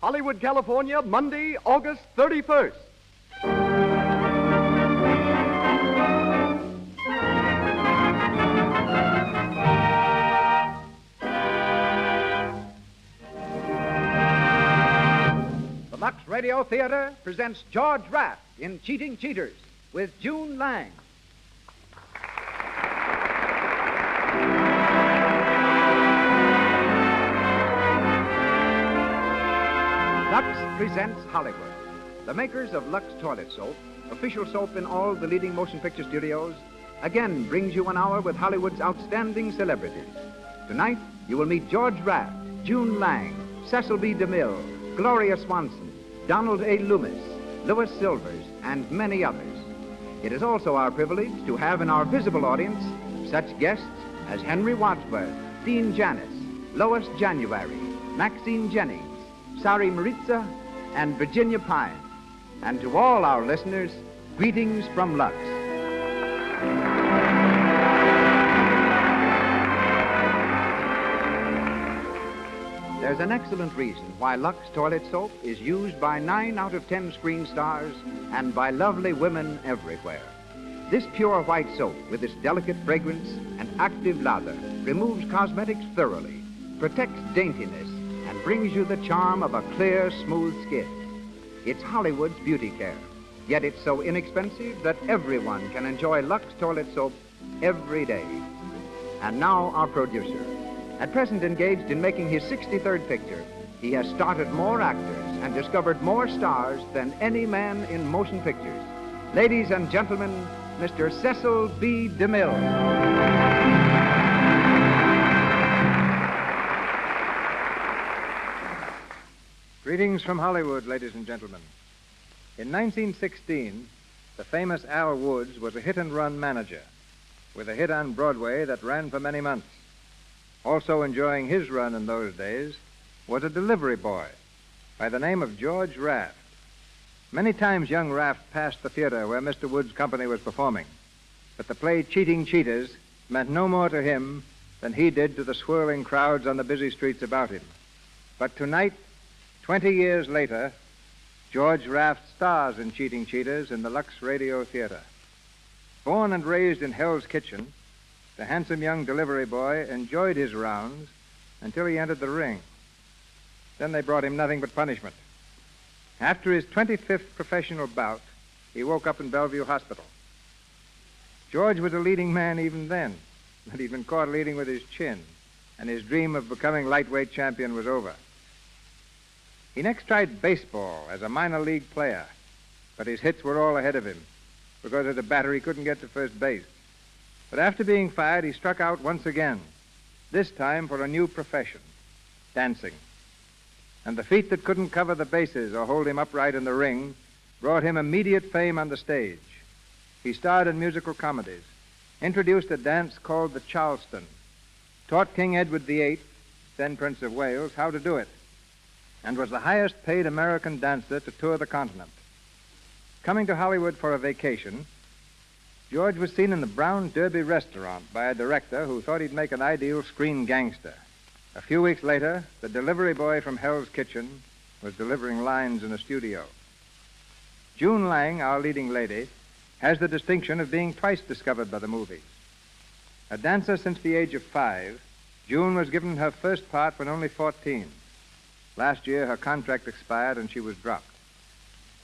Hollywood, California, Monday, August 31st. The Lux Radio Theater presents George Raft in Cheating Cheaters with June Lang. Lux presents Hollywood. The makers of Lux Toilet Soap, official soap in all the leading motion picture studios, again brings you an hour with Hollywood's outstanding celebrities. Tonight, you will meet George Raft, June Lang, Cecil B. DeMille, Gloria Swanson, Donald A. Loomis, Louis Silvers, and many others. It is also our privilege to have in our visible audience such guests as Henry Wadsworth, Dean Janis, Lois January, Maxine Jennings, Sari Maritza, and Virginia Pine. And to all our listeners, greetings from Lux. There's an excellent reason why Lux Toilet Soap is used by 9 out of 10 screen stars and by lovely women everywhere. This pure white soap, with its delicate fragrance and active lather, removes cosmetics thoroughly, protects daintiness, and brings you the charm of a clear, smooth skin. It's Hollywood's beauty care, yet it's so inexpensive that everyone can enjoy Lux Toilet Soap every day. And now our producer. At present engaged in making his 63rd picture, he has started more actors and discovered more stars than any man in motion pictures. Ladies and gentlemen, Mr. Cecil B. DeMille. Greetings from Hollywood, ladies and gentlemen. In 1916, the famous Al Woods was a hit-and-run manager with a hit on Broadway that ran for many months. Also enjoying his run in those days was a delivery boy by the name of George Raft. Many times young Raft passed the theater where Mr. Woods' company was performing, but the play Cheating Cheaters meant no more to him than he did to the swirling crowds on the busy streets about him. But tonight, 20 years later, George Raft stars in Cheating Cheaters in the Lux Radio Theater. Born and raised in Hell's Kitchen, the handsome young delivery boy enjoyed his rounds until he entered the ring. Then they brought him nothing but punishment. After his 25th professional bout, he woke up in Bellevue Hospital. George was a leading man even then, but he'd been caught leading with his chin, and his dream of becoming lightweight champion was over. He next tried baseball as a minor league player, but his hits were all ahead of him. Because of the batter, he couldn't get to first base. But after being fired, he struck out once again, this time for a new profession, dancing. And the feat that couldn't cover the bases or hold him upright in the ring brought him immediate fame on the stage. He starred in musical comedies, introduced a dance called the Charleston, taught King Edward VIII, then Prince of Wales, how to do it, and was the highest paid American dancer to tour the continent. Coming to Hollywood for a vacation, George was seen in the Brown Derby restaurant by a director who thought he'd make an ideal screen gangster. A few weeks later, the delivery boy from Hell's Kitchen was delivering lines in a studio. June Lang, our leading lady, has the distinction of being twice discovered by the movies. A dancer since the age of 5, June was given her first part when only 14. Last year, her contract expired and she was dropped.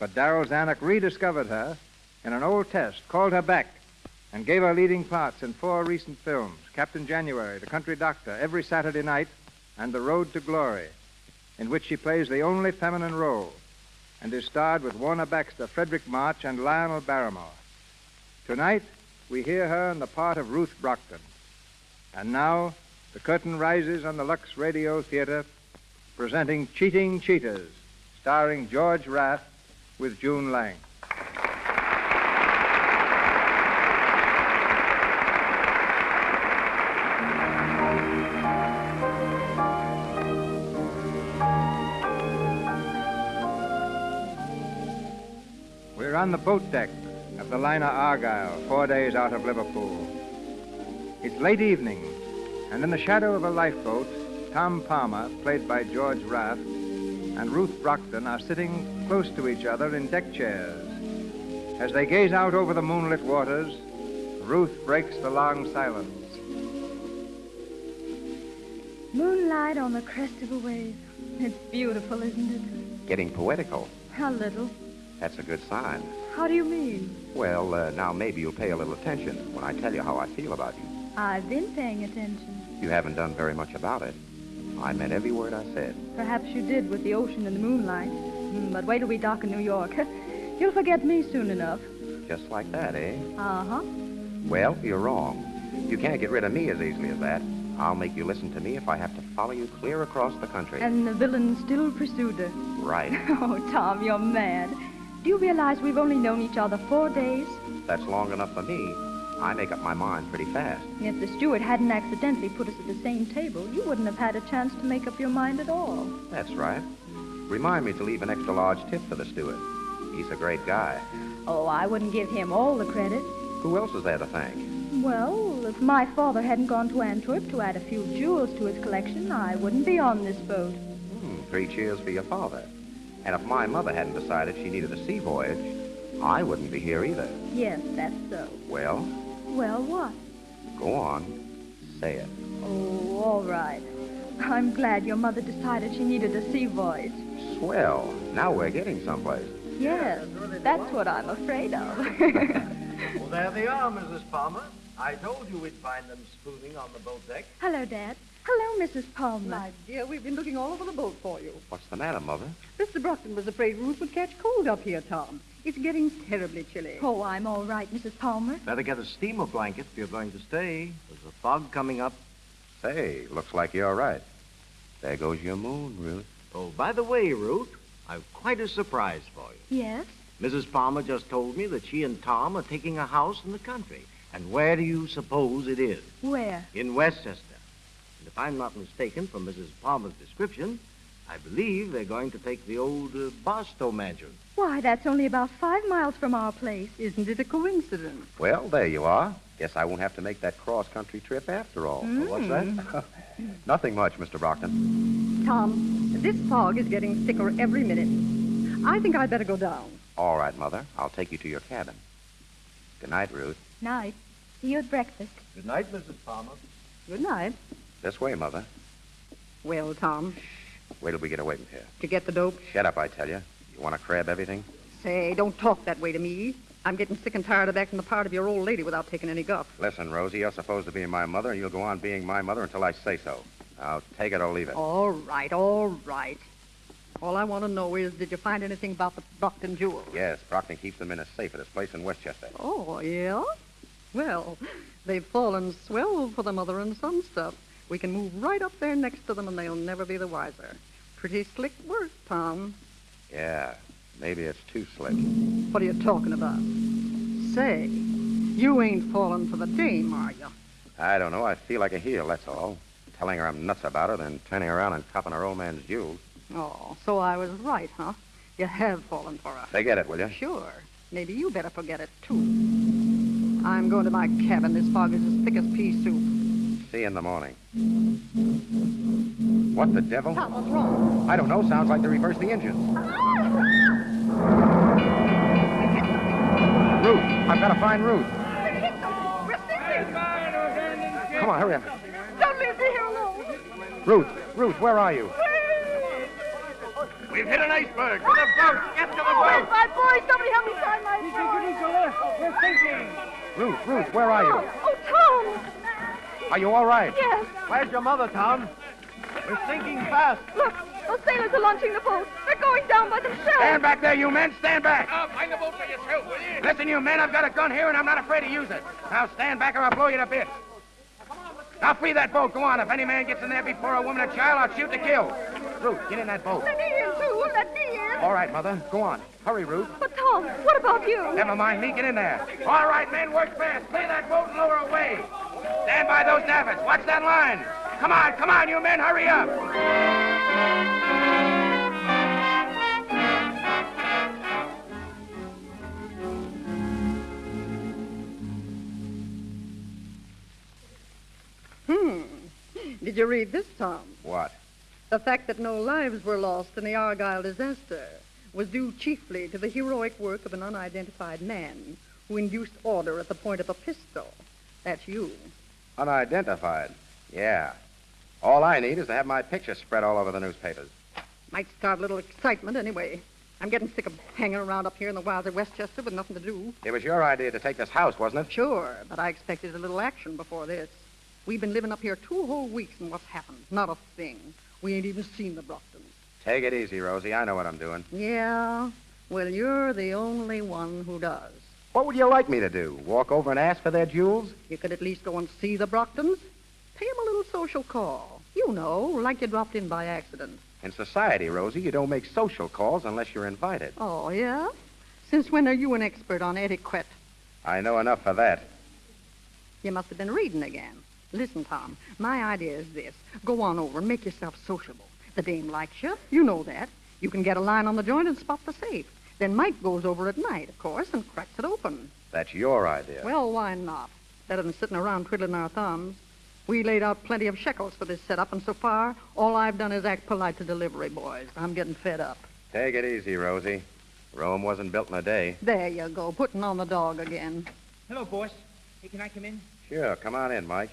But Darryl Zanuck rediscovered her in an old test, called her back, and gave her leading parts in 4 recent films, Captain January, The Country Doctor, Every Saturday Night, and The Road to Glory, in which she plays the only feminine role and is starred with Warner Baxter, Frederick March, and Lionel Barrymore. Tonight, we hear her in the part of Ruth Brockton. And now, the curtain rises on the Lux Radio Theater, presenting Cheating Cheaters, starring George Raft with June Lang. We're on the boat deck of the liner Argyle, 4 days out of Liverpool. It's late evening, and in the shadow of a lifeboat, Tom Palmer, played by George Raft, and Ruth Brockton are sitting close to each other in deck chairs. As they gaze out over the moonlit waters, Ruth breaks the long silence. Moonlight on the crest of a wave. It's beautiful, isn't it? Getting poetical. A little. That's a good sign. How do you mean? Well, now maybe you'll pay a little attention when I tell you how I feel about you. I've been paying attention. You haven't done very much about it. I meant every word I said. Perhaps you did with the ocean and the moonlight. But wait till we dock in New York. You'll forget me soon enough. Just like that, eh? Uh-huh. Well, you're wrong. You can't get rid of me as easily as that. I'll make you listen to me if I have to follow you clear across the country. And the villain still pursued her. Right. Oh, Tom, you're mad. Do you realize we've only known each other 4 days? That's long enough for me. I make up my mind pretty fast. If the steward hadn't accidentally put us at the same table, you wouldn't have had a chance to make up your mind at all. That's right. Remind me to leave an extra large tip for the steward. He's a great guy. Oh, I wouldn't give him all the credit. Who else is there to thank? Well, if my father hadn't gone to Antwerp to add a few jewels to his collection, I wouldn't be on this boat. 3 cheers for your father. And if my mother hadn't decided she needed a sea voyage, I wouldn't be here either. Yes, that's so. Well? Well, what? Go on. Say it. Oh, all right. I'm glad your mother decided she needed a sea voyage. Swell. Now we're getting someplace. Yes, that's what I'm afraid of. Well, there they are, Mrs. Palmer. I told you we'd find them spooning on the boat deck. Hello, Dad. Hello, Mrs. Palmer. My dear, we've been looking all over the boat for you. What's the matter, Mother? Mr. Brockton was afraid Ruth would catch cold up here, Tom. It's getting terribly chilly. Oh, I'm all right, Mrs. Palmer. Better get a steamer blanket if you're going to stay. There's a fog coming up. Say, looks like you're right. There goes your moon, Ruth. Oh, by the way, Ruth, I've quite a surprise for you. Yes? Mrs. Palmer just told me that she and Tom are taking a house in the country. And where do you suppose it is? Where? In Westchester. And if I'm not mistaken from Mrs. Palmer's description, I believe they're going to take the old Barstow mansion. Why, that's only about 5 miles from our place. Isn't it a coincidence? Well, there you are. Guess I won't have to make that cross-country trip after all. What's that? Nothing much, Mr. Brockton. Tom, this fog is getting thicker every minute. I think I'd better go down. All right, Mother. I'll take you to your cabin. Good night, Ruth. Night. See you at breakfast. Good night, Mrs. Palmer. Good night. This way, Mother. Well, Tom, Wait till we get away from here. to get the dope, Shut up, I tell you. You want to crab everything? say, don't talk that way to me. I'm getting sick and tired of acting the part of your old lady without taking any guff. Listen, Rosie, you're supposed to be my mother, and you'll go on being my mother until I say so. Now, take it or leave it. All right, all right. All I want to know is, did you find anything about the Brockton jewels? Yes, Brockton keeps them in a safe at his place in Westchester. Oh, yeah? Well, they've fallen swell for the mother and son stuff. We can move right up there next to them, and they'll never be the wiser. Pretty slick work, Tom. Yeah, maybe it's too slick. What are you talking about? Say, you ain't fallen for the dame, are you? I don't know. I feel like a heel, that's all. Telling her I'm nuts about her, then turning around and copping her old man's jewels. Oh, so I was right, huh? You have fallen for her. Forget it, will you? Sure. Maybe you better forget it, too. I'm going to my cabin. This fog is as thick as pea soup. See you in the morning. What the devil? Tom, what's wrong? I don't know. Sounds like they reversed the engines. Ruth! I've got to find Ruth. We're sinking. Come on, hurry up. Don't leave me here alone. Ruth, where are you? We've hit an iceberg. To the boat. Get to the boat. My boy, somebody help me find my boy. We're sinking. Ruth, where are you? Oh, Tom. Are you all right? Yes. Where's your mother, Tom? We're sinking fast. Look, those sailors are launching the boat. They're going down by themselves. Stand back there, you men. Stand back. Find the boat for yourself, will you? Listen, you men, I've got a gun here, and I'm not afraid to use it. Now stand back or I'll blow you to bits. Now free that boat. Go on. If any man gets in there before a woman or child, I'll shoot to kill. Ruth, get in that boat. Let me in, too. Let me in. All right, Mother. Go on. Hurry, Ruth. But, Tom, what about you? Never mind me. Get in there. All right, men, work fast. Clear that boat and lower away. Stand by those davits. Watch that line. Come on, you men. Hurry up. Did you read this, Tom? What? The fact that no lives were lost in the Argyle disaster was due chiefly to the heroic work of an unidentified man who induced order at the point of a pistol. That's you. Unidentified? Yeah. All I need is to have my picture spread all over the newspapers. Might start a little excitement anyway. I'm getting sick of hanging around up here in the wilds of Westchester with nothing to do. It was your idea to take this house, wasn't it? Sure, but I expected a little action before this. We've been living up here 2 whole weeks, and what's happened? Not a thing. We ain't even seen the Brochtons. Take it easy, Rosie. I know what I'm doing. Yeah? Well, you're the only one who does. What would you like me to do? Walk over and ask for their jewels? You could at least go and see the Brochtons. Pay them a little social call. You know, like you dropped in by accident. In society, Rosie, you don't make social calls unless you're invited. Oh, yeah? Since when are you an expert on etiquette? I know enough for that. You must have been reading again. Listen, Tom, my idea is this. Go on over and make yourself sociable. The dame likes you. You know that. You can get a line on the joint and spot the safe. Then Mike goes over at night, of course, and cracks it open. That's your idea. Well, why not? Better than sitting around twiddling our thumbs. We laid out plenty of shekels for this setup, and so far, all I've done is act polite to delivery boys. I'm getting fed up. Take it easy, Rosie. Rome wasn't built in a day. There you go, putting on the dog again. Hello, boss. Hey, can I come in? Sure, come on in, Mike.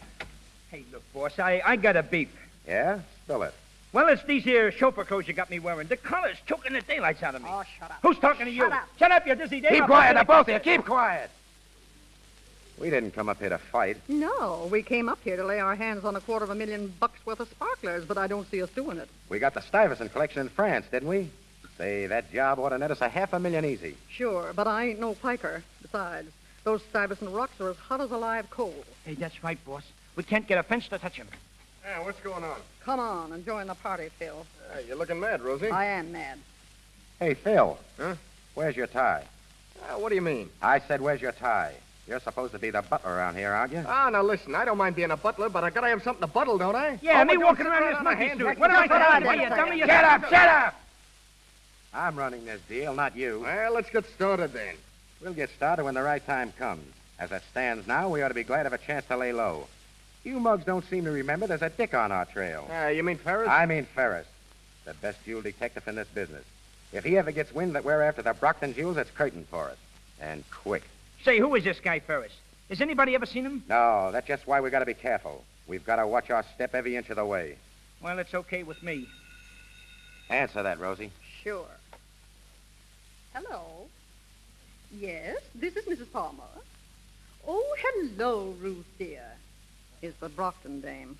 Hey, look, boss, I got a beef. Yeah? Spill it. Well, it's these here chauffeur clothes you got me wearing. The color's choking the daylights out of me. Oh, shut up. Who's talking to you? Shut up. Shut up, you dizzy dame. Keep quiet, now, both of you. Keep quiet. We didn't come up here to fight. No, we came up here to lay our hands on $250,000 worth of sparklers, but I don't see us doing it. We got the Stuyvesant collection in France, didn't we? Say, that job ought to net us $500,000 easy. Sure, but I ain't no piker. Besides, those Stuyvesant rocks are as hot as a live coal. Hey, that's right, boss. We can't get a fence to touch them. Yeah, what's going on? Come on and join the party, Phil. You're looking mad, Rosie. I am mad. Hey, Phil. Huh? Where's your tie? What do you mean? I said, where's your tie? You're supposed to be the butler around here, aren't you? Now listen, I don't mind being a butler, but I gotta have something to buttle, don't I? Yeah, me but walking don't around sit this on monkey a hand. suit. What am I Just saying? Tell me Shut up, shut up! I'm running this deal, not you. Well, let's get started then. We'll get started when the right time comes. As it stands now, we ought to be glad of a chance to lay low. You mugs don't seem to remember there's a dick on our trail. You mean Ferris? I mean Ferris, the best jewel detective in this business. If he ever gets wind that we're after the Brockton jewels, it's curtain for us. And quick. Say, who is this guy, Ferris? Has anybody ever seen him? No, that's just why we got to be careful. We've got to watch our step every inch of the way. Well, it's okay with me. Answer that, Rosie. Sure. Hello. Yes, this is Mrs. Palmer. Oh, hello, Ruth, dear. Is the Brockton dame.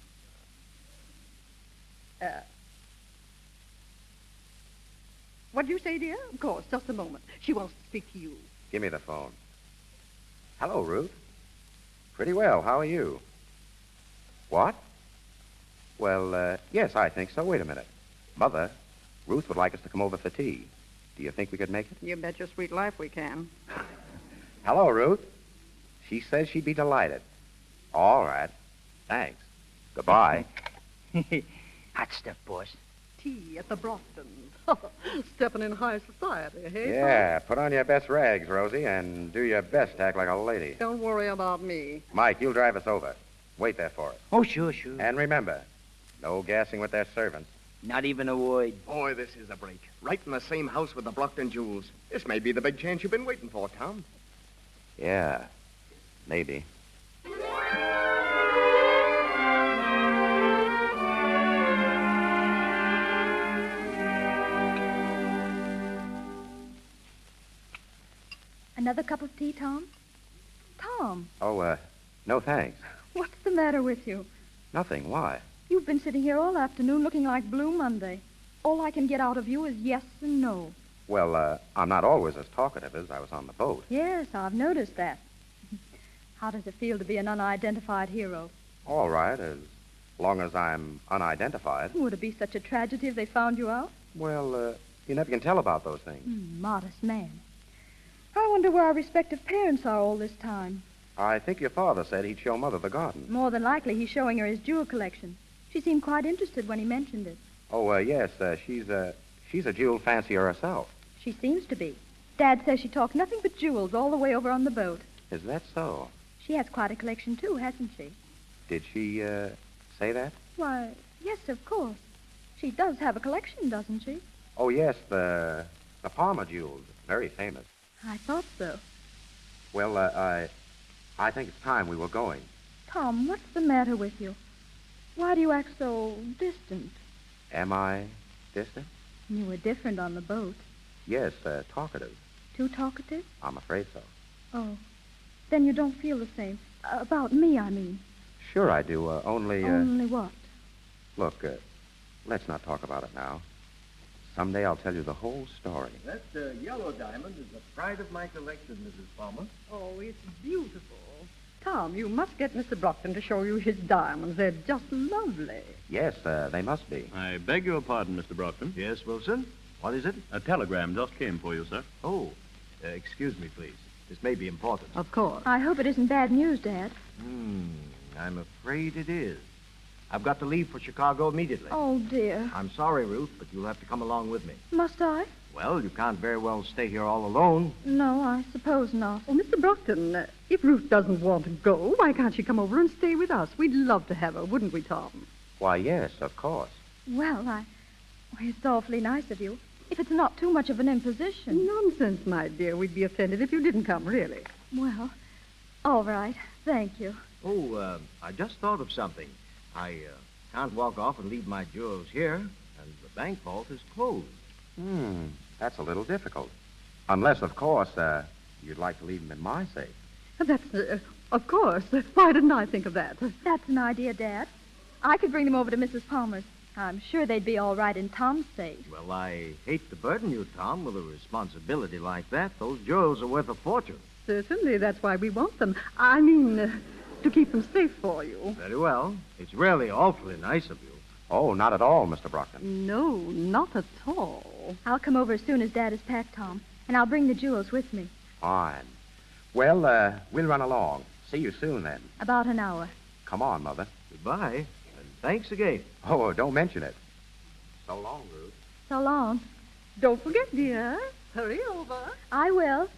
What'd you say, dear? Of course, just a moment. She wants to speak to you. Give me the phone. Hello, Ruth. Pretty well. How are you? What? Well, yes, I think so. Wait a minute. Mother, Ruth would like us to come over for tea. Do you think we could make it? You bet your sweet life we can. Hello, Ruth. She says she'd be delighted. All right. Thanks. Goodbye. Hot stuff, boss. Tea at the Brochtons. Stepping in high society, hey? Yeah, put on your best rags, Rosie, and do your best to act like a lady. Don't worry about me. Mike, you'll drive us over. Wait there for us. Oh, sure. And remember, no gassing with their servants. Not even a word. Boy, this is a break. Right in the same house with the Brockton jewels. This may be the big chance you've been waiting for, Tom. Yeah, maybe. Another cup of tea, Tom? Tom, Oh, no thanks. what's the matter with you? Nothing. Why? You've been sitting here all afternoon looking like Blue Monday. All I can get out of you is yes and no. Well, I'm not always as talkative as I was on the boat. Yes, I've noticed that. How does it feel to be an unidentified hero? All right, as long as I'm unidentified. Would it be such a tragedy if they found you out? Well, you never can tell about those things. Modest man. I wonder where our respective parents are all this time. I think your father said he'd show Mother the garden. More than likely, he's showing her his jewel collection. She seemed quite interested when he mentioned it. Oh, yes, she's a jewel fancier herself. She seems to be. Dad says she talked nothing but jewels all the way over on the boat. Is that so? She has quite a collection, too, hasn't she? Did she, say that? Why, yes, of course. She does have a collection, doesn't she? Oh, yes, the Palmer jewels. Very famous. I thought so. Well, I think it's time we were going. Tom, what's the matter with you? Why do you act so distant? Am I distant? You were different on the boat. Yes, talkative. Too talkative? I'm afraid so. Oh. Then you don't feel the same. About me, I mean. Sure I do, only... Only what? Look, let's not talk about it now. Someday I'll tell you the whole story. That yellow diamond is the pride of my collection, Mrs. Palmer. Oh, it's beautiful. Tom, you must get Mr. Brockton to show you his diamonds. They're just lovely. Yes, they must be. I beg your pardon, Mr. Brockton. Yes, Wilson? What is it? A telegram just came for you, sir. Oh, excuse me, please. This may be important. Of course. I hope it isn't bad news, Dad. I'm afraid it is. I've got to leave for Chicago immediately. Oh, dear. I'm sorry, Ruth, but you'll have to come along with me. Must I? Well, you can't very well stay here all alone. No, I suppose not. Oh, Mr. Brockton, if Ruth doesn't want to go, why can't she come over and stay with us? We'd love to have her, wouldn't we, Tom? Why, yes, of course. Well, it's awfully nice of you. If it's not too much of an imposition. Nonsense, my dear. We'd be offended if you didn't come, really. Well, all right. Thank you. Oh, I just thought of something. I can't walk off and leave my jewels here, and the bank vault is closed. That's a little difficult. Unless, of course, you'd like to leave them in my safe. That's, of course. Why didn't I think of that? That's an idea, Dad. I could bring them over to Mrs. Palmer's. I'm sure they'd be all right in Tom's safe. Well, I hate to burden you, Tom, with a responsibility like that. Those jewels are worth a fortune. Certainly, that's why we want them. I mean, to keep them safe for you. Very well. It's really awfully nice of you. Oh, not at all, Mr. Brockton. No, not at all. I'll come over as soon as Dad is packed, Tom, and I'll bring the jewels with me. Fine. Well, we'll run along. See you soon, then. About an hour. Come on, Mother. Goodbye, and thanks again. Oh, don't mention it. So long, Ruth. So long. Don't forget, dear. Hurry over. I will.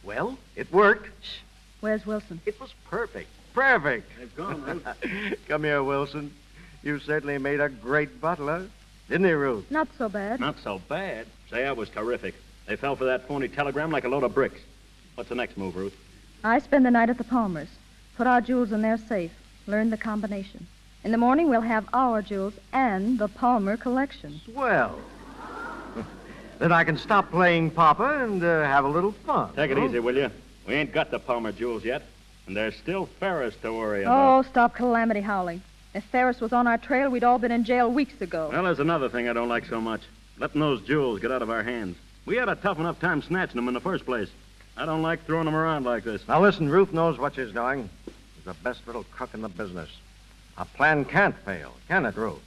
Well, it worked. Shh. Where's Wilson? It was perfect. Perfect. They've gone, Ruth. Come here, Wilson. You certainly made a great butler. Didn't he, Ruth? Not so bad. Not so bad. Say, I was terrific. They fell for that phony telegram like a load of bricks. What's the next move, Ruth? I spend the night at the Palmers. Put our jewels in their safe. Learn the combination. In the morning, we'll have our jewels and the Palmer collection. Swell. Then I can stop playing Papa and have a little fun. Take it easy, will you? We ain't got the Palmer jewels yet, and there's still Ferris to worry about. Oh, stop calamity howling. If Ferris was on our trail, we'd all been in jail weeks ago. Well, there's another thing I don't like so much. Letting those jewels get out of our hands. We had a tough enough time snatching them in the first place. I don't like throwing them around like this. Now, listen, Ruth knows what she's doing. She's the best little crook in the business. A plan can't fail, can it, Ruth?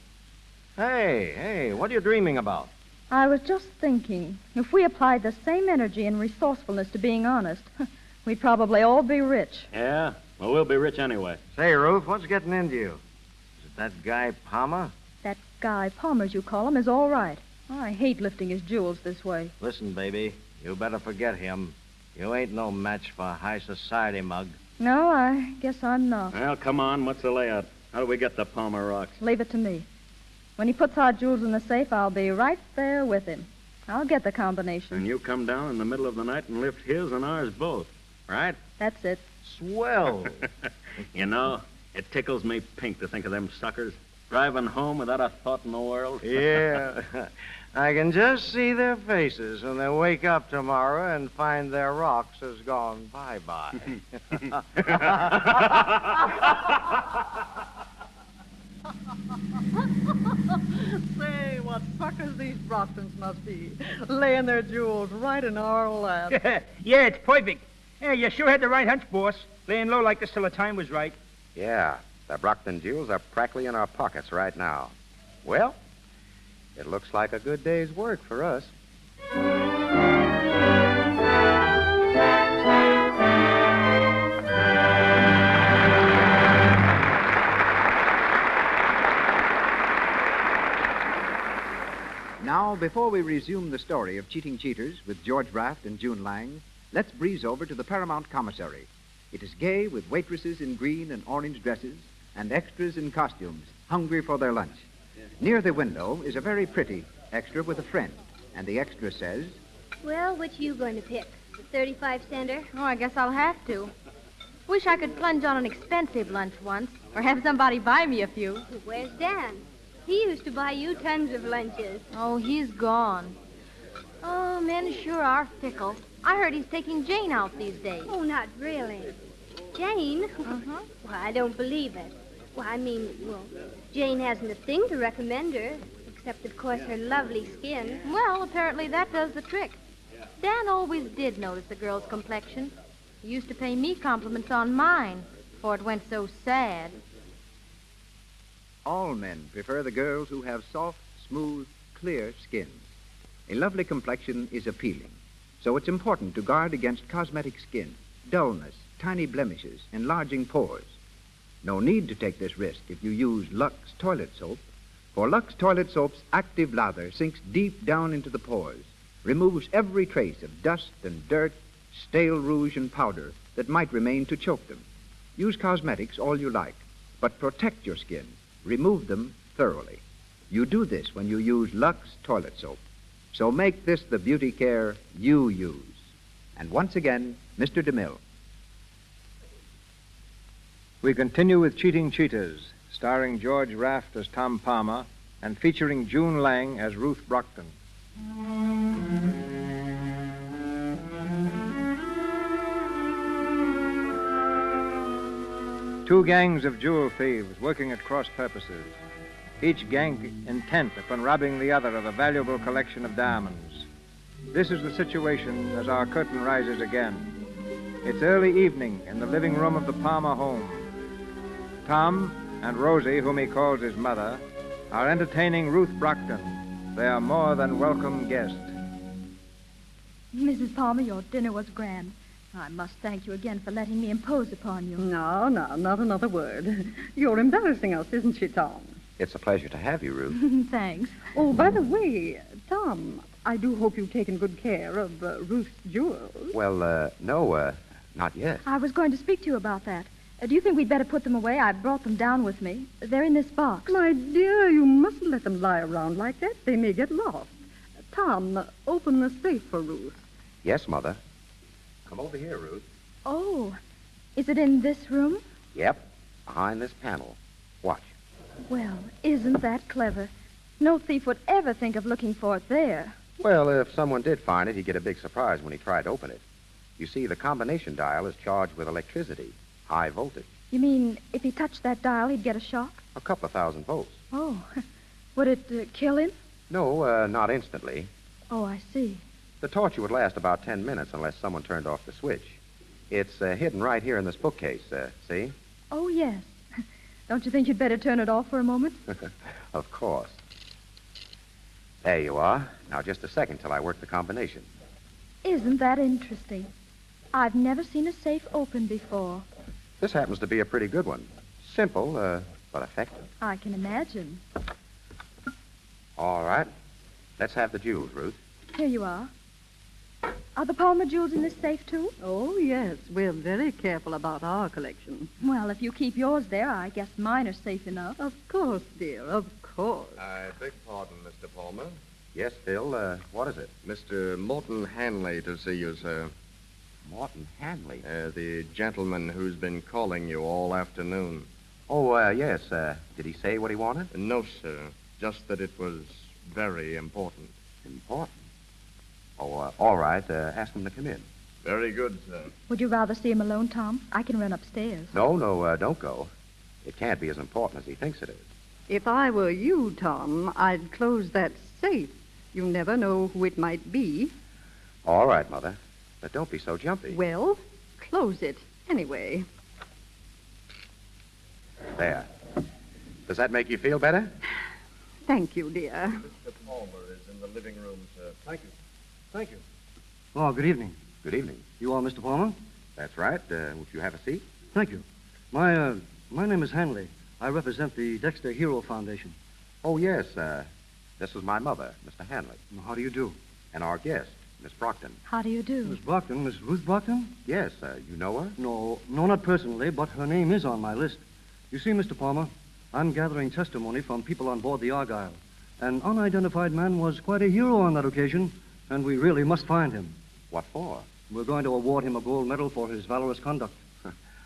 Hey, what are you dreaming about? I was just thinking, if we applied the same energy and resourcefulness to being honest, we'd probably all be rich. Yeah? Well, we'll be rich anyway. Say, Ruth, what's getting into you? Is it that guy Palmer? That guy, Palmer, as you call him, is all right. I hate lifting his jewels this way. Listen, baby, you better forget him. You ain't no match for a high society mug. No, I guess I'm not. Well, come on. What's the layout? How do we get the Palmer rocks? Leave it to me. When he puts our jewels in the safe, I'll be right there with him. I'll get the combination. And you come down in the middle of the night and lift his and ours both, right? That's it. Swell. You know, it tickles me pink to think of them suckers driving home without a thought in the world. Yeah. I can just see their faces when they wake up tomorrow and find their rocks has gone bye-bye. Say, what suckers these Brocktons must be, laying their jewels right in our lap. Yeah, it's perfect. Yeah, you sure had the right hunch, boss. Laying low like this till the time was right. Yeah, the Brockton jewels are practically in our pockets right now. Well, it looks like a good day's work for us. Now, before we resume the story of Cheating Cheaters with George Raft and June Lang, let's breeze over to the Paramount Commissary. It is gay with waitresses in green and orange dresses and extras in costumes, hungry for their lunch. Near the window is a very pretty extra with a friend, and the extra says, Well, which you going to pick? The 35-center? Oh, I guess I'll have to. Wish I could plunge on an expensive lunch once, or have somebody buy me a few. Where's Dan? He used to buy you tons of lunches. Oh, he's gone. Oh, men sure are fickle. I heard he's taking Jane out these days. Oh, not really. Jane? Uh-huh. Well, I don't believe it. Jane hasn't a thing to recommend her, except, of course, her lovely skin. Well, apparently that does the trick. Dan always did notice the girl's complexion. He used to pay me compliments on mine, before it went so sad. all men prefer the girls who have soft, smooth, clear skins. A lovely complexion is appealing, so it's important to guard against cosmetic skin, dullness, tiny blemishes, enlarging pores. No need to take this risk if you use Lux toilet soap, for Lux toilet soap's active lather sinks deep down into the pores, removes every trace of dust and dirt, stale rouge and powder that might remain to choke them. Use cosmetics all you like, but protect your skin. Remove them thoroughly. You do this when you use Lux toilet soap. So make this the beauty care you use. And once again, Mr. DeMille. We continue with Cheating Cheaters, starring George Raft as Tom Palmer and featuring June Lang as Ruth Brockton. Two gangs of jewel thieves working at cross purposes, each gang intent upon robbing the other of a valuable collection of diamonds. This is the situation as our curtain rises again. It's early evening in the living room of the Palmer home. Tom and Rosie, whom he calls his mother, are entertaining Ruth Brockton, their more than welcome guest. Mrs. Palmer, your dinner was grand. I must thank you again for letting me impose upon you. No, not another word. You're embarrassing us, isn't she, Tom? It's a pleasure to have you, Ruth. Thanks. Oh, by the way, Tom, I do hope you've taken good care of Ruth's jewels. Well, no, not yet. I was going to speak to you about that. Do you think we'd better put them away? I brought them down with me. They're in this box. My dear, you mustn't let them lie around like that. They may get lost. Tom, open the safe for Ruth. Yes, Mother. Come over here, Ruth. Oh, is it in this room? Yep, behind this panel. Watch. Well, isn't that clever? No thief would ever think of looking for it there. Well, if someone did find it, he'd get a big surprise when he tried to open it. You see, the combination dial is charged with electricity, high voltage. You mean if he touched that dial, he'd get a shock? A couple of thousand volts. Oh, would it kill him? No, not instantly. Oh, I see. The torture would last about 10 minutes unless someone turned off the switch. It's hidden right here in this bookcase, see? Oh, yes. Don't you think you'd better turn it off for a moment? Of course. There you are. Now, just a second till I work the combination. Isn't that interesting? I've never seen a safe open before. This happens to be a pretty good one. Simple, but effective. I can imagine. All right. Let's have the jewels, Ruth. Here you are. Are the Palmer jewels in this safe, too? Oh, yes. We're very careful about our collection. Well, if you keep yours there, I guess mine are safe enough. Of course, dear, of course. I beg pardon, Mr. Palmer. Yes, Phil, what is it? Mr. Morton Hanley to see you, sir. Morton Hanley? The gentleman who's been calling you all afternoon. Oh, yes. Did he say what he wanted? No, sir. Just that it was very important. Important? Oh, all right. Ask him to come in. Very good, sir. Would you rather see him alone, Tom? I can run upstairs. No, don't go. It can't be as important as he thinks it is. If I were you, Tom, I'd close that safe. You never know who it might be. All right, Mother. But don't be so jumpy. Well, close it anyway. There. Does that make you feel better? Thank you, dear. Mr. Palmer is in the living room, sir. Thank you. Oh, good evening. Good evening. You are Mr. Palmer? That's right. Would you have a seat? Thank you. My name is Hanley. I represent the Dexter Hero Foundation. Oh, yes. This is my mother, Mr. Hanley. How do you do? And our guest, Miss Brockton. How do you do? Miss Brockton, Miss Ruth Brockton? Yes, you know her? No, not personally, but her name is on my list. You see, Mr. Palmer, I'm gathering testimony from people on board the Argyle. An unidentified man was quite a hero on that occasion, and we really must find him. What for? We're going to award him a gold medal for his valorous conduct.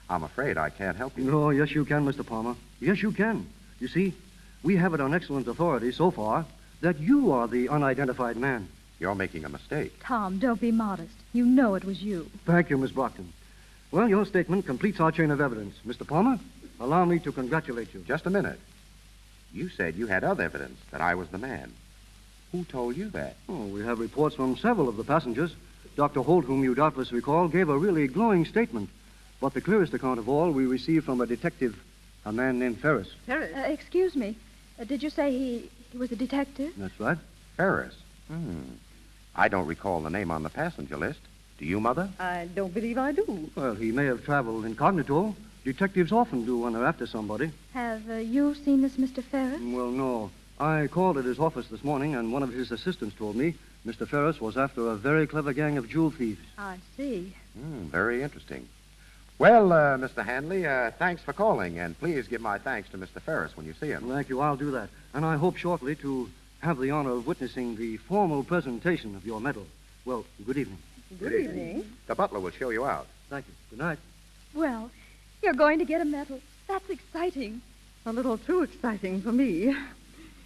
I'm afraid I can't help you. No, yes, you can, Mr. Palmer. Yes, you can. You see, we have it on excellent authority so far that you are the unidentified man. You're making a mistake. Tom, don't be modest. You know it was you. Thank you, Miss Brockton. Well, your statement completes our chain of evidence. Mr. Palmer, allow me to congratulate you. Just a minute. You said you had other evidence that I was the man. Who told you that? Oh, we have reports from several of the passengers. Dr. Holt, whom you doubtless recall, gave a really glowing statement. But the clearest account of all we received from a detective, a man named Ferris. Ferris? Excuse me. Did you say he was a detective? That's right. Ferris? I don't recall the name on the passenger list. Do you, Mother? I don't believe I do. Well, he may have traveled incognito. Detectives often do when they're after somebody. Have you seen this Mr. Ferris? Well, no. I called at his office this morning, and one of his assistants told me Mr. Ferris was after a very clever gang of jewel thieves. I see. Very interesting. Well, Mr. Hanley, thanks for calling, and please give my thanks to Mr. Ferris when you see him. Thank you. I'll do that. And I hope shortly to have the honor of witnessing the formal presentation of your medal. Well, good evening. Good evening. The butler will show you out. Thank you. Good night. Well, you're going to get a medal. That's exciting. A little too exciting for me.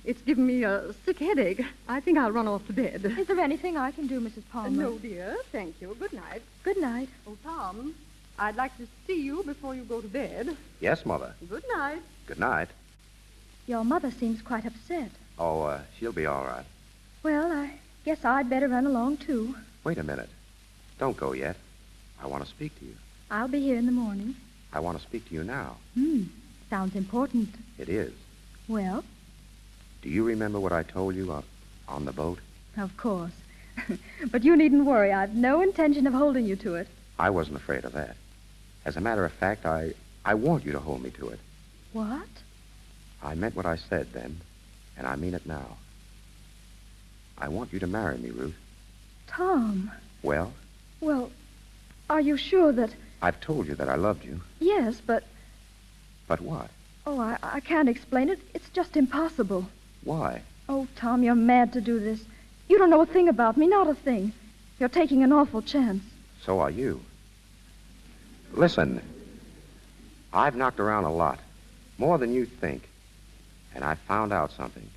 It's given me a sick headache. I think I'll run off to bed. Is there anything I can do, Mrs. Palmer? No, dear. Thank you. Good night. Good night. Oh, Tom, I'd like to see you before you go to bed. Yes, Mother. Good night. Good night. Your mother seems quite upset. Oh, she'll be all right. Well, I guess I'd better run along, too. Wait a minute. Don't go yet. I want to speak to you. I'll be here in the morning. I want to speak to you now. Sounds important. It is. Well? Do you remember what I told you on the boat? Of course. But you needn't worry. I've no intention of holding you to it. I wasn't afraid of that. As a matter of fact, I want you to hold me to it. What? I meant what I said then, and I mean it now. I want you to marry me, Ruth. Tom. Well? Well, are you sure that... I've told you that I loved you. Yes, but... But what? Oh, I can't explain it. It's just impossible. Why? Oh, Tom, you're mad to do this. You don't know a thing about me, not a thing. You're taking an awful chance. So are you. Listen, I've knocked around a lot, more than you think, and I've found out something.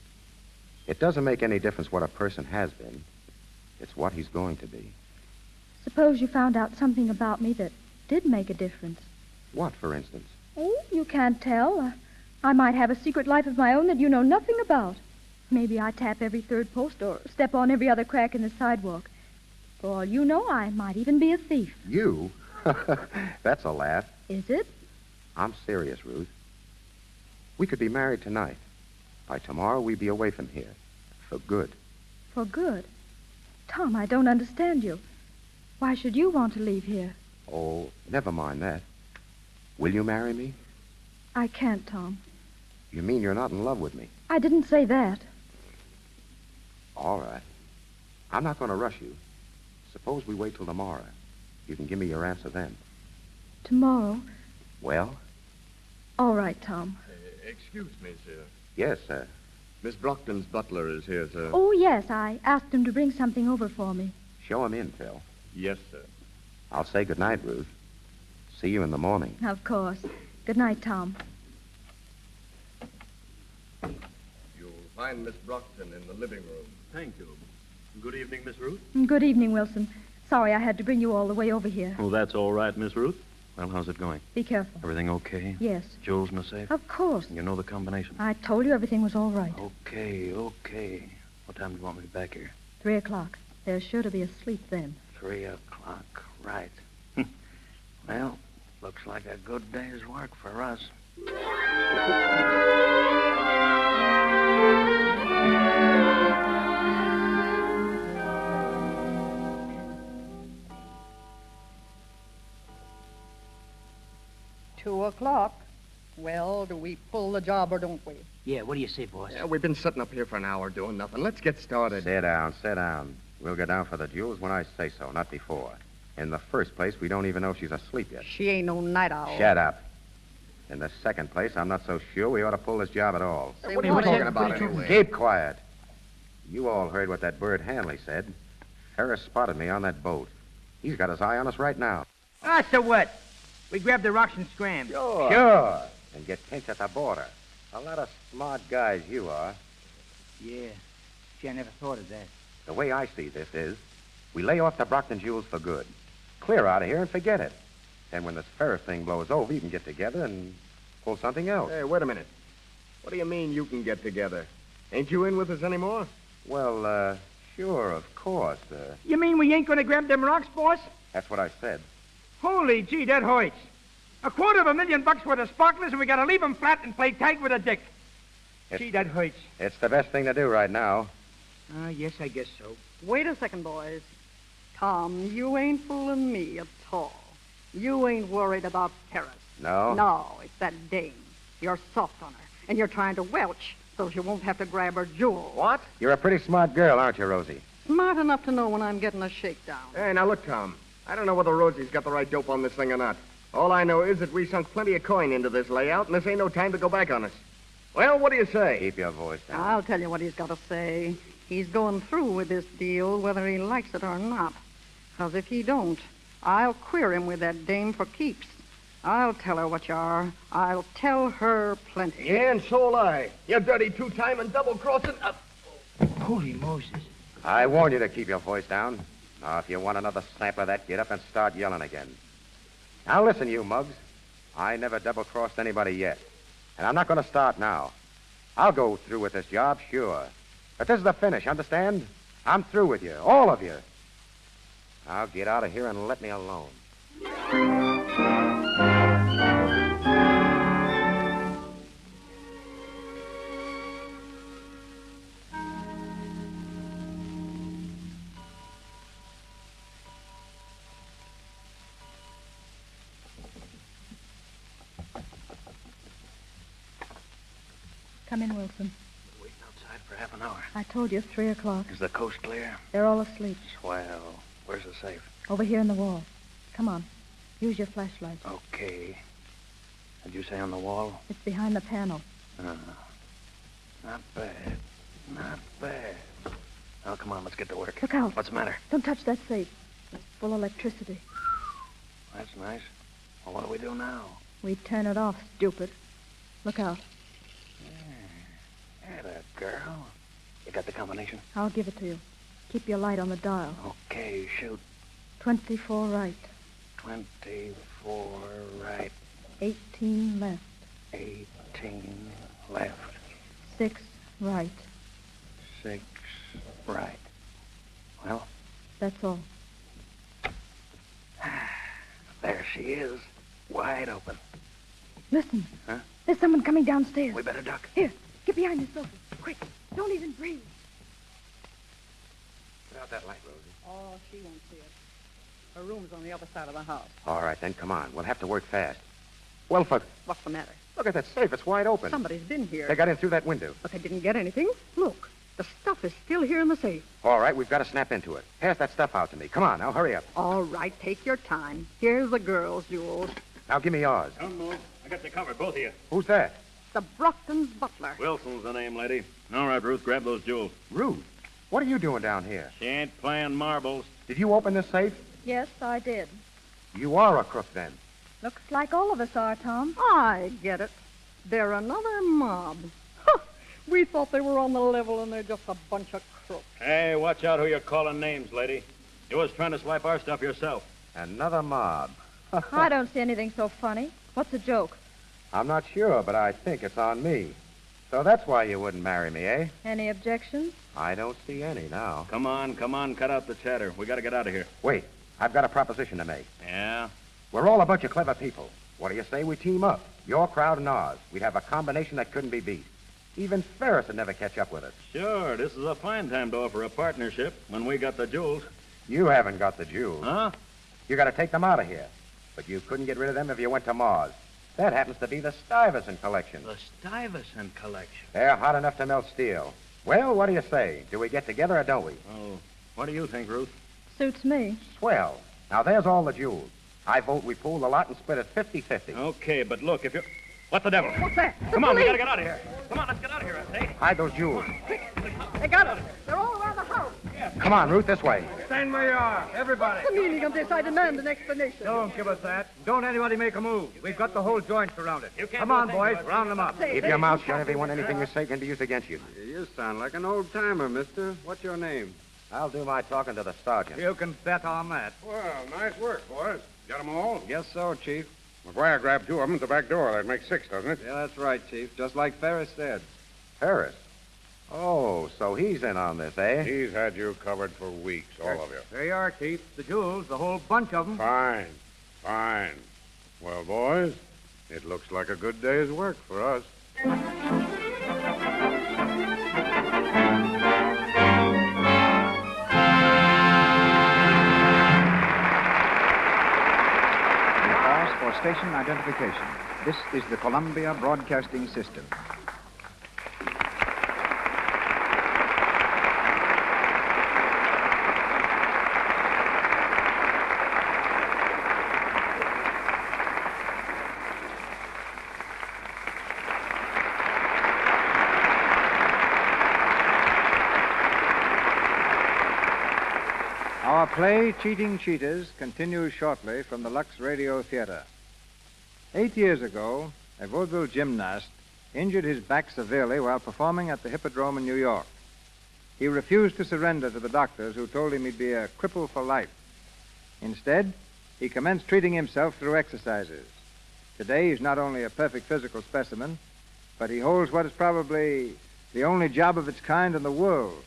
It doesn't make any difference what a person has been. It's what he's going to be. Suppose you found out something about me that did make a difference. What, for instance? Oh, you can't tell. I might have a secret life of my own that you know nothing about. Maybe I tap every third post or step on every other crack in the sidewalk. For all you know, I might even be a thief. You? That's a laugh. Is it? I'm serious, Ruth. We could be married tonight. By tomorrow, we'd be away from here. For good. For good? Tom, I don't understand you. Why should you want to leave here? Oh, never mind that. Will you marry me? I can't, Tom. You mean you're not in love with me? I didn't say that. All right. I'm not going to rush you. Suppose we wait till tomorrow. You can give me your answer then. Tomorrow? Well? All right, Tom. Excuse me, sir. Yes, sir. Miss Brockton's butler is here, sir. Oh, yes. I asked him to bring something over for me. Show him in, Phil. Yes, sir. I'll say good night, Ruth. See you in the morning. Of course. Good night, Tom. You'll find Miss Brockton in the living room. Thank you. Good evening, Miss Ruth. Good evening, Wilson. Sorry I had to bring you all the way over here. Oh, that's all right, Miss Ruth. Well, how's it going? Be careful. Everything okay? Yes. Jewels in the safe? Of course. You know the combination? I told you everything was all right. Okay. What time do you want me back here? 3 o'clock. They're sure to be asleep then. 3 o'clock, right. Well, looks like a good day's work for us. 2 o'clock. Well, do we pull the job or don't we? Yeah, what do you say, boss? Yeah, we've been sitting up here for an hour doing nothing. Let's get started. Sit down. We'll get down for the jewels when I say so, not before. In the first place, we don't even know if she's asleep yet. She ain't no night owl. Shut up. In the second place, I'm not so sure we ought to pull this job at all. Say What are you what? talking about anyway? Keep quiet. You all heard what that bird Hanley said. Ferris spotted me on that boat. He's got his eye on us right now. Ah, so what? We grabbed the rocks and scrammed. Sure. And get pinched at the border. A lot of smart guys you are. Yeah. Gee, I never thought of that. The way I see this is, we lay off the Brockton jewels for good. Clear out of here and forget it. Then when this Ferris thing blows over, you can get together and pull something else. Hey, wait a minute. What do you mean you can get together? Ain't you in with us anymore? Well, sure, of course. You mean we ain't gonna grab them rocks, boss? That's what I said. Holy gee, that hurts. $250,000 worth of sparklers, and we gotta leave 'em flat and play tag with a dick. Gee, that hurts. It's the best thing to do right now. Yes, I guess so. Wait a second, boys. Tom, you ain't fooling me at all. You ain't worried about Ferris. No? No, it's that dame. You're soft on her, and you're trying to welch so she won't have to grab her jewel. What? You're a pretty smart girl, aren't you, Rosie? Smart enough to know when I'm getting a shakedown. Hey, now look, Tom. I don't know whether Rosie's got the right dope on this thing or not. All I know is that we sunk plenty of coin into this layout, and this ain't no time to go back on us. Well, what do you say? Keep your voice down. I'll tell you what he's got to say. He's going through with this deal whether he likes it or not. Because if he don't, I'll queer him with that dame for keeps. I'll tell her what you are. I'll tell her plenty. Yeah, and so'll I. You dirty two-time and double-crossing... Holy Moses. I warned you to keep your voice down. Now, if you want another snap of that, get up and start yelling again. Now, listen, you mugs. I never double-crossed anybody yet. And I'm not going to start now. I'll go through with this job, sure. But this is the finish, understand? I'm through with you, all of you. Now get out of here and let me alone. Come in, Wilson. Waiting outside for half an hour. I told you, 3 o'clock. Is the coast clear? They're all asleep. Swell. Where's the safe? Over here in the wall. Come on. Use your flashlight. Okay. Did you say on the wall? It's behind the panel. Not bad. Not bad. Now, come on, let's get to work. Look out. What's the matter? Don't touch that safe. It's full of electricity. That's nice. Well, what do we do now? We turn it off, stupid. Look out. Atta girl. You got the combination? I'll give it to you. Keep your light on the dial. Okay, shoot. 24 right. 24 right. 18 left. 18 left. 6 right. 6 right. Well? That's all. There she is. Wide open. Listen. Huh? There's someone coming downstairs. We better duck. Here, get behind the sofa. Quick. Don't even breathe. Put out that light, Rosie. Oh, she won't see it. Her room's on the other side of the house. All right, then, come on. We'll have to work fast. Well, What's the matter? look at that safe. It's wide open. Somebody's been here. They got in through that window. But they didn't get anything. Look, the stuff is still here in the safe. All right, we've got to snap into it. Pass that stuff out to me. Come on, now, hurry up. All right, take your time. Here's the girls' jewels. Now, give me yours. Don't move. I got you covered, both of you. Who's that? The Brockton's butler. Wilson's the name, lady. All right, Ruth, grab those jewels. Ruth, what are you doing down here? She ain't playing marbles. Did you open this safe? Yes, I did. You are a crook, then. Looks like all of us are, Tom. I get it. They're another mob. Huh. We thought they were on the level, and they're just a bunch of crooks. Hey, watch out who you're calling names, lady. You was trying to swipe our stuff yourself. Another mob. I don't see anything so funny. What's the joke? I'm not sure, but I think it's on me. So that's why you wouldn't marry me, eh? Any objections? I don't see any now. Come on, cut out the chatter. We got to get out of here. Wait, I've got a proposition to make. Yeah? We're all a bunch of clever people. What do you say we team up? Your crowd and ours. We'd have a combination that couldn't be beat. Even Ferris would never catch up with us. Sure, this is a fine time to offer a partnership when we got the jewels. You haven't got the jewels. Huh? You got to take them out of here. But you couldn't get rid of them if you went to Mars. That happens to be the Stuyvesant collection. The Stuyvesant collection. They're hot enough to melt steel. Well, what do you say? Do we get together or don't we? Oh, what do you think, Ruth? Suits me. Swell. Now, there's all the jewels. I vote we pool the lot and split it 50-50. Okay, but look, if you're... What the devil? What's that? Come on, we gotta get out of here. Come on, let's get out of here, I say. Hide those jewels. They got us. They're all around the house. Come on, Ruth, this way. Stand where you are, everybody. The meaning of this, I demand an explanation. Don't give us that. Don't anybody make a move. We've got the whole joint surrounded. You can't Come do a on, thing boys, to us. round them up. Keep your mouth shut, everyone. Anything you say can be used against you. You sound like an old timer, mister. What's your name? I'll do my talking to the sergeant. You can bet on that. Well, nice work, boys. Got 'em all? Yes, so, Chief. McGuire grabbed 2 of 'em at the back door. That makes 6, doesn't it? Yeah, that's right, Chief. Just like Ferris said. Ferris? Oh, so he's in on this, eh? He's had you covered for weeks, all of you. There you are, Chief. The jewels, the whole bunch of them. Fine. Well, boys, it looks like a good day's work for us. For station identification. This is the Columbia Broadcasting System. Our play, Cheating Cheetahs, continues shortly from the Lux Radio Theater. 8 years ago, a vaudeville gymnast injured his back severely while performing at the Hippodrome in New York. He refused to surrender to the doctors who told him he'd be a cripple for life. Instead, he commenced treating himself through exercises. Today, he's not only a perfect physical specimen, but he holds what is probably the only job of its kind in the world.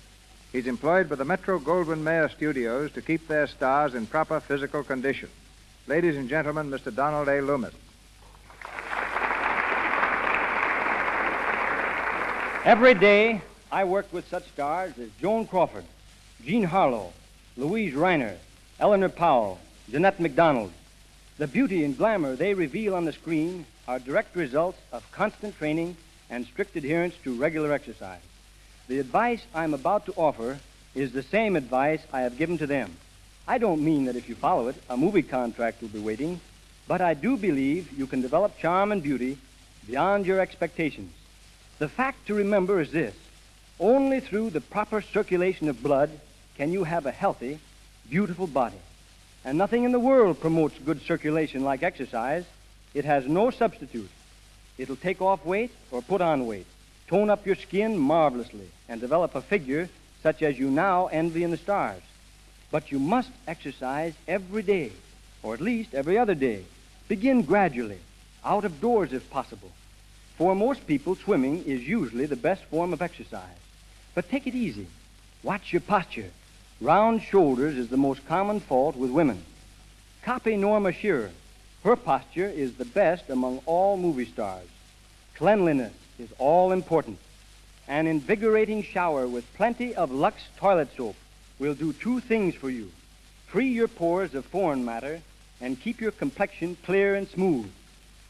He's employed by the Metro-Goldwyn-Mayer Studios to keep their stars in proper physical condition. Ladies and gentlemen, Mr. Donald A. Loomis. Every day, I worked with such stars as Joan Crawford, Jean Harlow, Louise Reiner, Eleanor Powell, Jeanette MacDonald. The beauty and glamour they reveal on the screen are direct results of constant training and strict adherence to regular exercise. The advice I'm about to offer is the same advice I have given to them. I don't mean that if you follow it, a movie contract will be waiting, but I do believe you can develop charm and beauty beyond your expectations. The fact to remember is this: only through the proper circulation of blood can you have a healthy, beautiful body. And nothing in the world promotes good circulation like exercise. It has no substitute. It'll take off weight or put on weight, tone up your skin marvelously, and develop a figure such as you now envy in the stars. But you must exercise every day, or at least every other day. Begin gradually, out of doors if possible. For most people, swimming is usually the best form of exercise. But take it easy. Watch your posture. Round shoulders is the most common fault with women. Copy Norma Shearer. Her posture is the best among all movie stars. Cleanliness is all important. An invigorating shower with plenty of Lux toilet soap will do 2 things for you: free your pores of foreign matter and keep your complexion clear and smooth.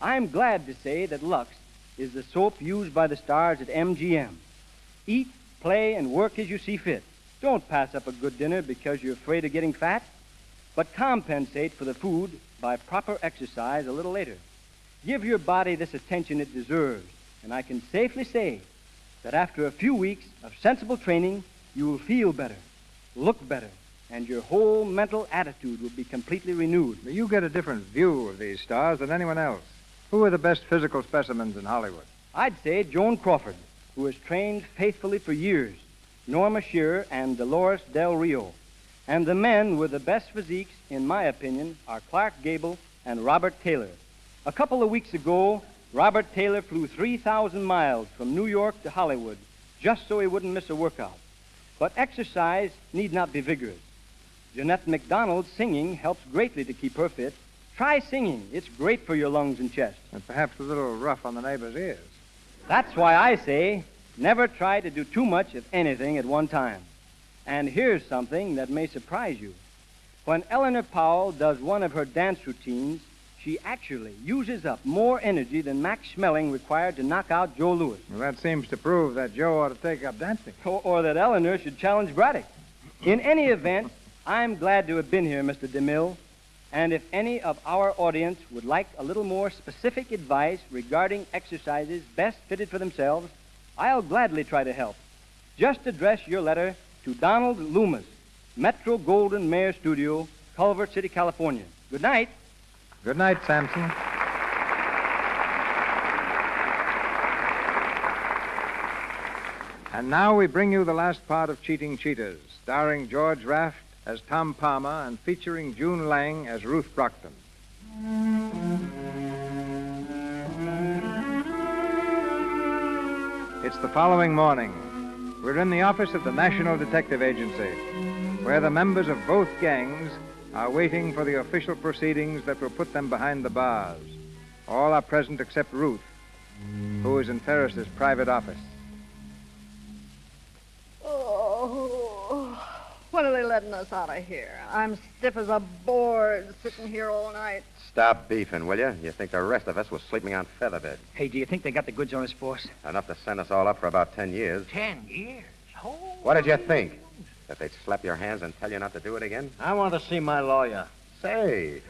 I'm glad to say that Lux is the soap used by the stars at MGM. Eat, play, and work as you see fit. Don't pass up a good dinner because you're afraid of getting fat, but compensate for the food by proper exercise a little later. Give your body this attention it deserves, and I can safely say that after a few weeks of sensible training, you will feel better, look better, and your whole mental attitude will be completely renewed. You get a different view of these stars than anyone else. Who are the best physical specimens in Hollywood? I'd say Joan Crawford, who has trained faithfully for years, Norma Shearer, and Dolores Del Rio. And the men with the best physiques, in my opinion, are Clark Gable and Robert Taylor. A couple of weeks ago, Robert Taylor flew 3,000 miles from New York to Hollywood just so he wouldn't miss a workout. But exercise need not be vigorous. Jeanette MacDonald's singing helps greatly to keep her fit. Try singing. It's great for your lungs and chest. And perhaps a little rough on the neighbor's ears. That's why I say never try to do too much of anything at one time. And here's something that may surprise you. When Eleanor Powell does one of her dance routines, she actually uses up more energy than Max Schmeling required to knock out Joe Louis. Well, that seems to prove that Joe ought to take up dancing. Or that Eleanor should challenge Braddock. In any event, I'm glad to have been here, Mr. DeMille. And if any of our audience would like a little more specific advice regarding exercises best fitted for themselves, I'll gladly try to help. Just address your letter to Donald Loomis, Metro Golden Mayer Studio, Culver City, California. Good night. Good night, Samson. And now we bring you the last part of Cheating Cheaters, starring George Raft as Tom Palmer and featuring June Lang as Ruth Brockton. It's the following morning. We're in the office of the National Detective Agency, where the members of both gangs are waiting for the official proceedings that will put them behind the bars. All are present except Ruth, who is in Ferris's private office. Oh, when are they letting us out of here? I'm stiff as a board sitting here all night. Stop beefing, will you? You think the rest of us was sleeping on feather beds. Hey, do you think they got the goods on us, boss? Enough to send us all up for about 10 years. 10 years? Oh. What did you think? That they'd slap your hands and tell you not to do it again? I want to see my lawyer. Say,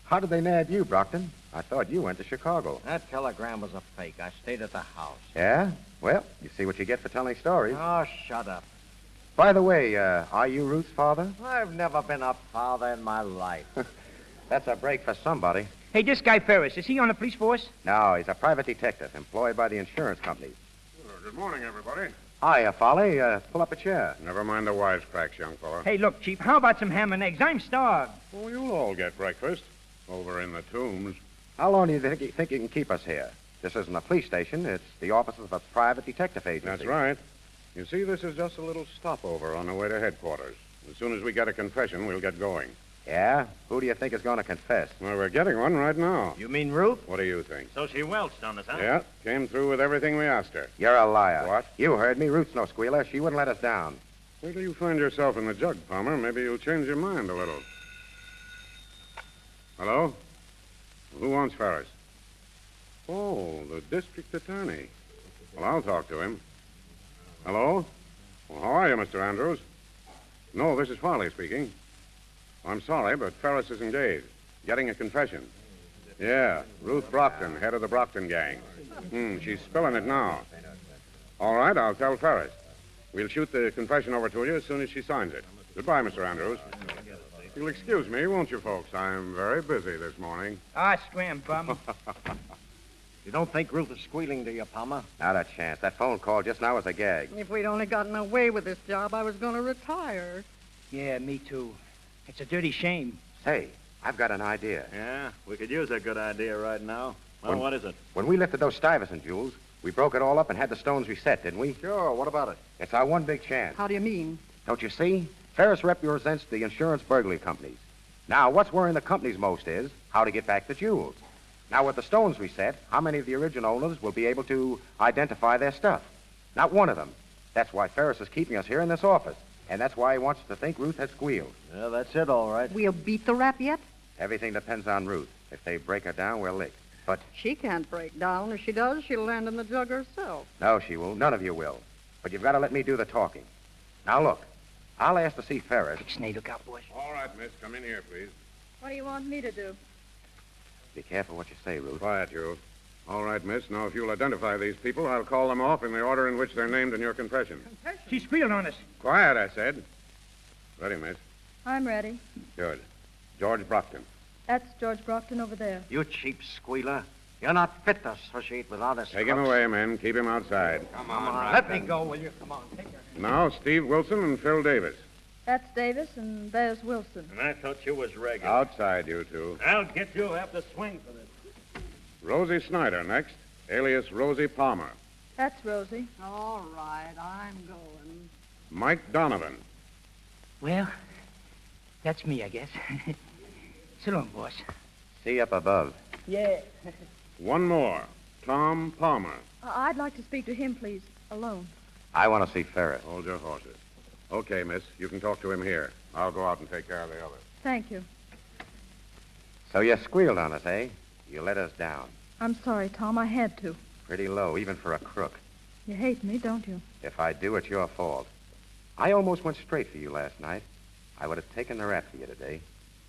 how did they nab you, Brockton? I thought you went to Chicago. That telegram was a fake. I stayed at the house. Yeah? Well, you see what you get for telling stories. Oh, shut up. By the way, are you Ruth's father? I've never been a father in my life. That's a break for somebody. Hey, this guy Ferris, is he on the police force? No, he's a private detective employed by the insurance company. Good morning, everybody. Hiya, Folly. Pull up a chair. Never mind the wisecracks, young fella. Hey, look, Chief, how about some ham and eggs? I'm starved. Oh, you'll all get breakfast over in the tombs. How long do you think you can keep us here? This isn't a police station. It's the office of a private detective agency. That's right. You see, this is just a little stopover on the way to headquarters. As soon as we get a confession, we'll get going. Yeah? Who do you think is going to confess? Well, we're getting one right now. You mean Ruth? What do you think? So she welched on us, huh? Yeah, came through with everything we asked her. You're a liar. What? You heard me. Ruth's no squealer. She wouldn't let us down. Wait till you find yourself in the jug, Palmer. Maybe you'll change your mind a little. Hello? Who wants Ferris? Oh, the district attorney. Well, I'll talk to him. Hello? Well, how are you, Mr. Andrews? No, this is Farley speaking. I'm sorry, but Ferris is engaged. Getting a confession. Yeah, Ruth Brockton, head of the Brockton gang. She's spilling it now. All right, I'll tell Ferris. We'll shoot the confession over to you as soon as she signs it. Goodbye, Mr. Andrews. You'll excuse me, won't you, folks? I'm very busy this morning. Ah, scram, bum. You don't think Ruth is squealing to you, Palmer? Not a chance. That phone call just now was a gag. If we'd only gotten away with this job, I was going to retire. Yeah, me too. It's a dirty shame. Hey, I've got an idea. Yeah, we could use a good idea right now. Well, what is it? When we lifted those Stuyvesant jewels, we broke it all up and had the stones reset, didn't we? Sure, what about it? It's our one big chance. How do you mean? Don't you see? Ferris represents the insurance burglary companies. Now, what's worrying the companies most is how to get back the jewels. Now, with the stones reset, how many of the original owners will be able to identify their stuff? Not one of them. That's why Ferris is keeping us here in this office. And that's why he wants us to think Ruth had squealed. Yeah, that's it, all right. We'll beat the rap yet? Everything depends on Ruth. If they break her down, we're licked. But She can't break down. If she does, she'll land in the jug herself. no, she won't. None of you will. But you've got to let me do the talking. Now, look. I'll ask to see Ferris. Snake, look out, boys. All right, miss. Come in here, please. What do you want me to do? Be careful what you say, Ruth. Quiet, you. All right, miss. Now, if you'll identify these people, I'll call them off in the order in which they're named in your confession. She squealed on us. Quiet, I said. Ready, miss? I'm ready. Good. George Brockton. That's George Brockton over there. You cheap squealer. You're not fit to associate with honest Take him crooks. away, men. Keep him outside. Come on, let me go, will you? Come on, take her. Now, Steve Wilson and Phil Davis. That's Davis, and there's Wilson. And I thought you was regular. Outside, you two. I'll get you after swing for this. Rosie Snyder next, alias Rosie Palmer. That's Rosie. All right, I'm going. Mike Donovan. Well, that's me, I guess. So long, boss. See up above. Yeah. One more, Tom Palmer. I'd like to speak to him, please, alone. I want to see Ferris. Hold your horses. Okay, miss. You can talk to him here. I'll go out and take care of the others. Thank you. So you squealed on us, eh? You let us down. I'm sorry, Tom. I had to. Pretty low, even for a crook. You hate me, don't you? If I do, it's your fault. I almost went straight for you last night. I would have taken the rap for you today.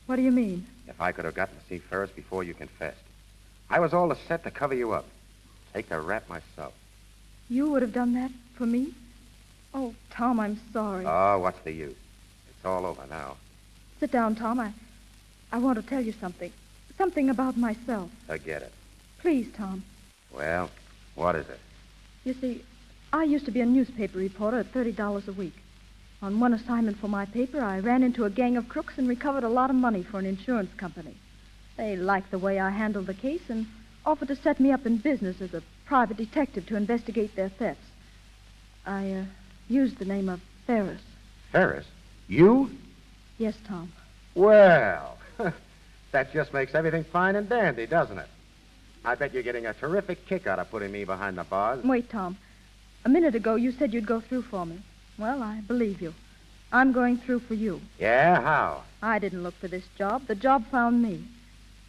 What do you mean? If I could have gotten to see Ferris before you confessed, I was all set to cover you up. Take the rap myself. You would have done that for me? Oh, Tom, I'm sorry. Oh, what's the use? It's all over now. Sit down, Tom. I want to tell you something. Something about myself. Forget it. Please, Tom. Well, what is it? You see, I used to be a newspaper reporter at $30 a week. On one assignment for my paper, I ran into a gang of crooks and recovered a lot of money for an insurance company. They liked the way I handled the case and offered to set me up in business as a private detective to investigate their thefts. I used the name of Ferris. Ferris? You? Yes, Tom. Well, that just makes everything fine and dandy, doesn't it? I bet you're getting a terrific kick out of putting me behind the bars. Wait, Tom. A minute ago, you said you'd go through for me. Well, I believe you. I'm going through for you. Yeah? How? I didn't look for this job. The job found me.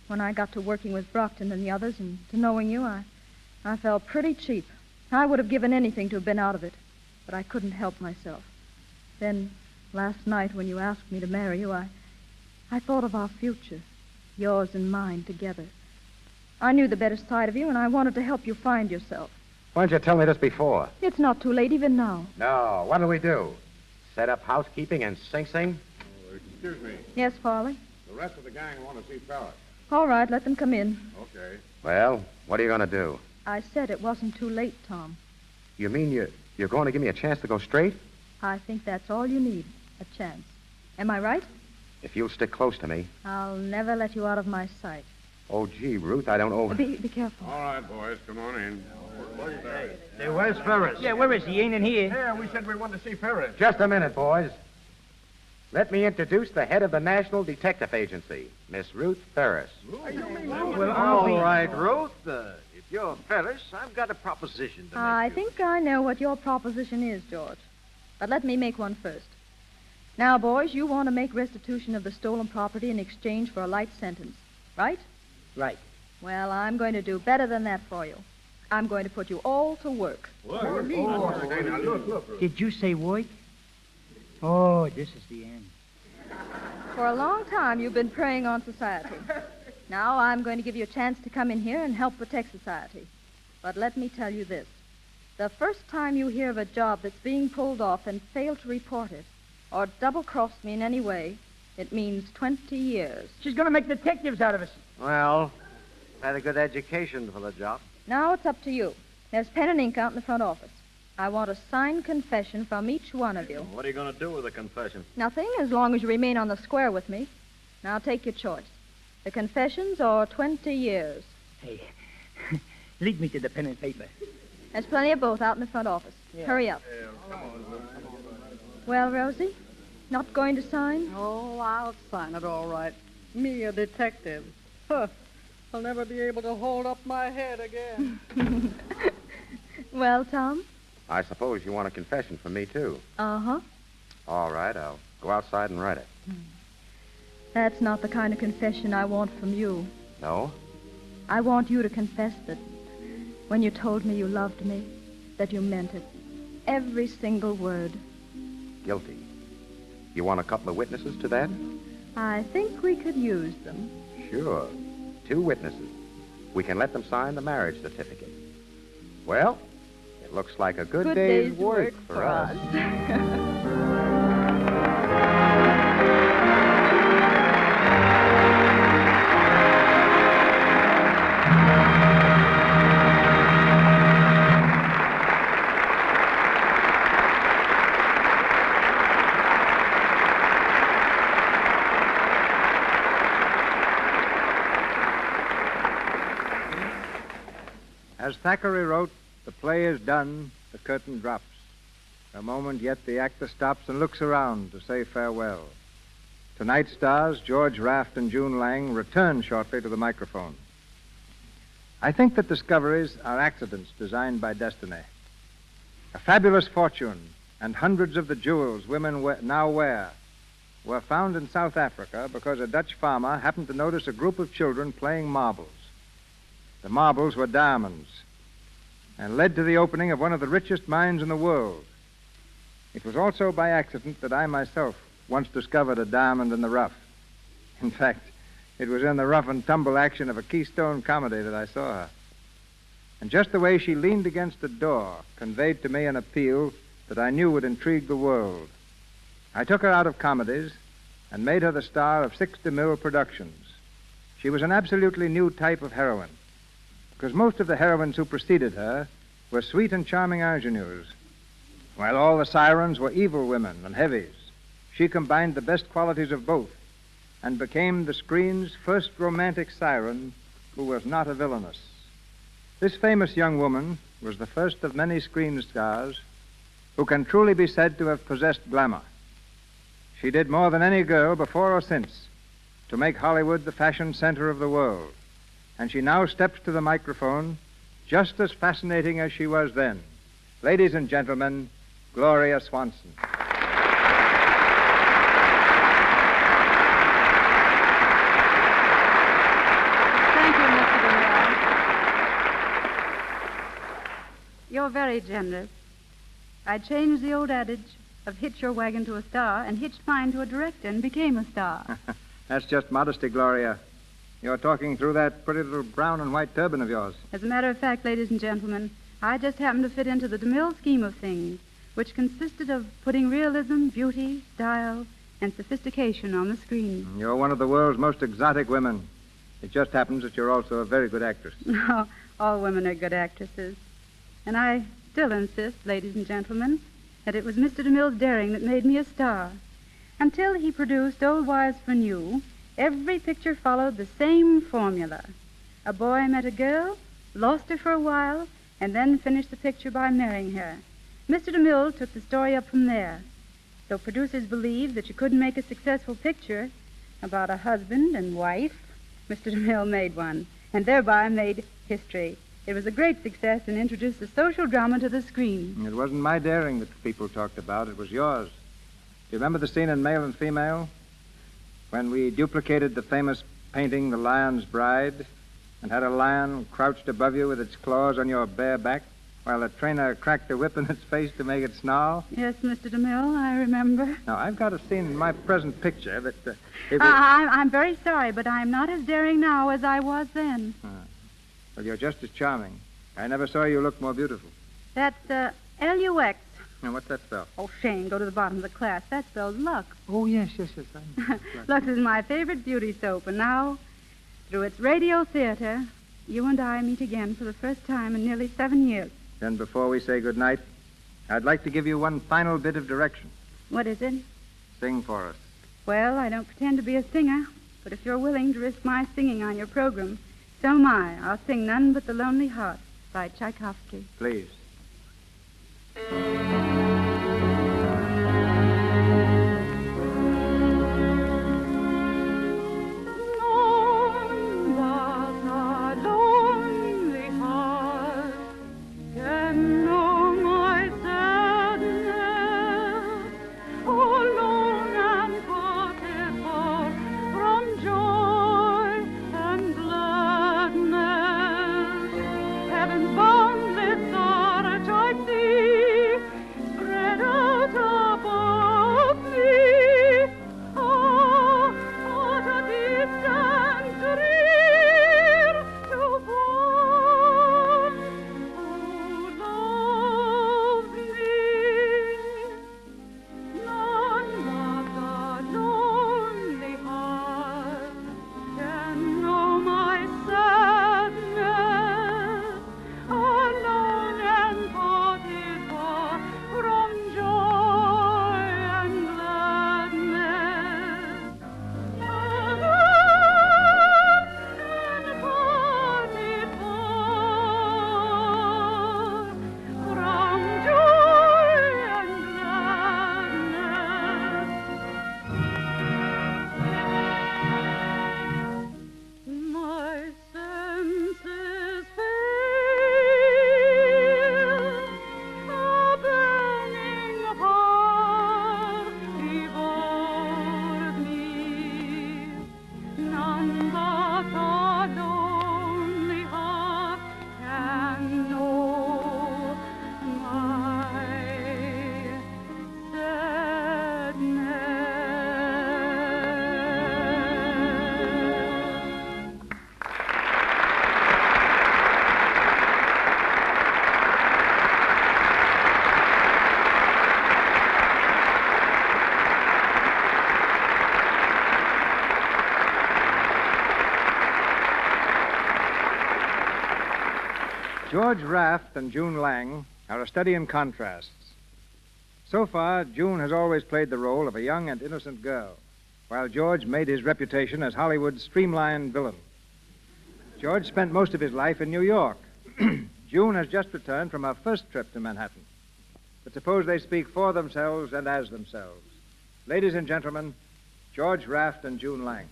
When I got to working with Brockton and the others and to knowing you, I felt pretty cheap. I would have given anything to have been out of it, but I couldn't help myself. Then, last night when you asked me to marry you, I thought of our future, yours and mine together. I knew the better side of you, and I wanted to help you find yourself. Why didn't you tell me this before? It's not too late even now. No. What'll we do? Set up housekeeping in Sing Sing? Excuse me. Yes, Farley? The rest of the gang want to see Ferris. All right, let them come in. Okay. Well, what are you going to do? I said it wasn't too late, Tom. You mean you're going to give me a chance to go straight? I think that's all you need, a chance. Am I right? If you'll stick close to me. I'll never let you out of my sight. Oh, gee, Ruth, I don't know... Be careful. All right, boys, come on in. Hey, where's Ferris? Yeah, where is he? He ain't in here. Yeah, we said we wanted to see Ferris. Just a minute, boys. Let me introduce the head of the National Detective Agency, Miss Ruth Ferris. Well, all right, Ruth. If you're Ferris, I've got a proposition to make. I think I know what your proposition is, George. But let me make one first. Now, boys, you want to make restitution of the stolen property in exchange for a light sentence, right? Right. Well, I'm going to do better than that for you. I'm going to put you all to work. Did you say work? Oh, this is the end. For a long time, you've been preying on society. Now I'm going to give you a chance to come in here and help protect society. But let me tell you this. The first time you hear of a job that's being pulled off and fail to report it, or double-cross me in any way, it means 20 years. She's going to make detectives out of us. Well, had a good education for the job. Now it's up to you. There's pen and ink out in the front office. I want a signed confession from each one of you. What are you going to do with the confession? Nothing, as long as you remain on the square with me. Now take your choice. The confessions or 20 years. Hey, lead me to the pen and paper. There's plenty of both out in the front office. Yeah. Hurry up. Well, Rosie, not going to sign? Oh, I'll sign it all right. Me, a detective. Huh. I'll never be able to hold up my head again. Well, Tom? I suppose you want a confession from me, too. Uh-huh. All right, I'll go outside and write it. That's not the kind of confession I want from you. No? I want you to confess that when you told me you loved me, that you meant it. Every single word. Guilty. You want a couple of witnesses to that? I think we could use them. Sure. 2 witnesses. We can let them sign the marriage certificate. Well, it looks like a good day's work for us. As Thackeray wrote, the play is done, the curtain drops. A moment yet the actor stops and looks around to say farewell. Tonight's stars, George Raft and June Lang, return shortly to the microphone. I think that discoveries are accidents designed by destiny. A fabulous fortune and hundreds of the jewels women now wear were found in South Africa because a Dutch farmer happened to notice a group of children playing marbles. The marbles were diamonds and led to the opening of one of the richest mines in the world. It was also by accident that I myself once discovered a diamond in the rough. In fact, it was in the rough and tumble action of a Keystone comedy that I saw her. And just the way she leaned against the door conveyed to me an appeal that I knew would intrigue the world. I took her out of comedies and made her the star of 6 DeMille productions. She was an absolutely new type of heroine, because most of the heroines who preceded her were sweet and charming ingenues, while all the sirens were evil women and heavies. She combined the best qualities of both and became the screen's first romantic siren who was not a villainess. This famous young woman was the first of many screen stars who can truly be said to have possessed glamour. She did more than any girl before or since to make Hollywood the fashion center of the world, and she now steps to the microphone just as fascinating as she was then. Ladies and gentlemen, Gloria Swanson. You're very generous. I changed the old adage of hitch your wagon to a star and hitched mine to a director and became a star. That's just modesty, Gloria. You're talking through that pretty little brown and white turban of yours. As a matter of fact, ladies and gentlemen, I just happened to fit into the DeMille scheme of things, which consisted of putting realism, beauty, style, and sophistication on the screen. You're one of the world's most exotic women. It just happens that you're also a very good actress. No, all women are good actresses. And I still insist, ladies and gentlemen, that it was Mr. DeMille's daring that made me a star. Until he produced Old Wives for New, every picture followed the same formula. A boy met a girl, lost her for a while, and then finished the picture by marrying her. Mr. DeMille took the story up from there. So producers believed that you couldn't make a successful picture about a husband and wife. Mr. DeMille made one, and thereby made history. It was a great success and introduced the social drama to the screen. It wasn't my daring that people talked about. It was yours. Do you remember the scene in Male and Female? When we duplicated the famous painting, The Lion's Bride, and had a lion crouched above you with its claws on your bare back, while the trainer cracked a whip in its face to make it snarl? Yes, Mr. DeMille, I remember. Now, I've got a scene in my present picture that... I'm very sorry, but I'm not as daring now as I was then. Well, you're just as charming. I never saw you look more beautiful. That's L-U-X. Now, what's that spell? Oh, Shane, go to the bottom of the class. That spells Lux. Oh, yes. Lux is my favorite beauty soap, and now, through its radio theater, you and I meet again for the first time in nearly 7 years. Then before we say goodnight, I'd like to give you one final bit of direction. What is it? Sing for us. Well, I don't pretend to be a singer, but if you're willing to risk my singing on your program, so am I. I'll sing None But the Lonely Heart by Tchaikovsky. Please. George Raft and June Lang are a study in contrasts. So far, June has always played the role of a young and innocent girl, while George made his reputation as Hollywood's streamlined villain. George spent most of his life in New York. June has just returned from her first trip to Manhattan. But suppose they speak for themselves and as themselves. Ladies and gentlemen, George Raft and June Lang.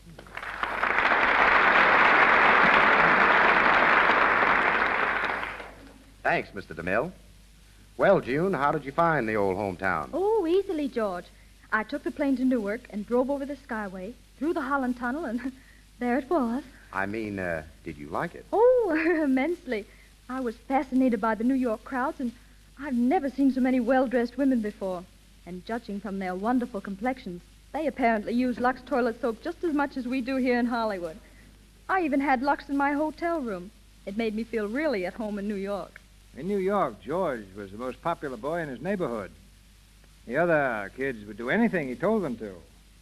Thanks, Mr. DeMille. Well, June, how did you find the old hometown? Oh, easily, George. I took the plane to Newark and drove over the Skyway, through the Holland Tunnel, and there it was. I mean, did you like it? Oh, immensely. I was fascinated by the New York crowds, and I've never seen so many well-dressed women before. And judging from their wonderful complexions, they apparently use Lux toilet soap just as much as we do here in Hollywood. I even had Lux in my hotel room. It made me feel really at home in New York. In New York, George was the most popular boy in his neighborhood. The other kids would do anything he told them to.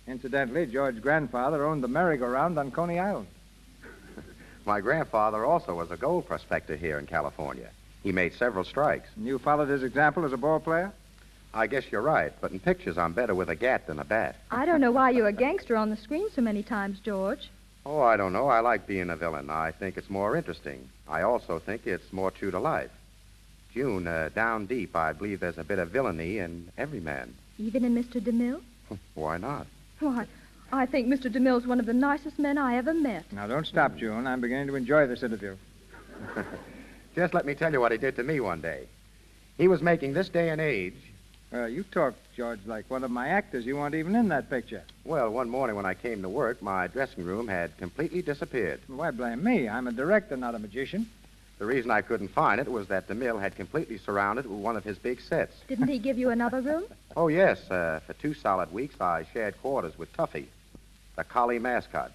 Incidentally, George's grandfather owned the merry-go-round on Coney Island. My grandfather also was a gold prospector here in California. He made several strikes. And you followed his example as a ball player? I guess you're right, but in pictures I'm better with a gat than a bat. I don't know why you're a gangster on the screen so many times, George. Oh, I don't know. I like being a villain. I think it's more interesting. I also think it's more true to life. June, down deep, I believe there's a bit of villainy in every man. Even in Mr. DeMille? Why not? Why, I think Mr. DeMille's one of the nicest men I ever met. Now, don't stop, June. I'm beginning to enjoy this interview. Just let me tell you what he did to me one day. He was making this day and age. You talk, George, like one of my actors. You weren't even in that picture. Well, one morning when I came to work, my dressing room had completely disappeared. Why blame me? I'm a director, not a magician. The reason I couldn't find it was that DeMille had completely surrounded it with one of his big sets. Didn't he give you another room? Oh, yes. For 2 solid weeks, I shared quarters with Tuffy, the collie mascot.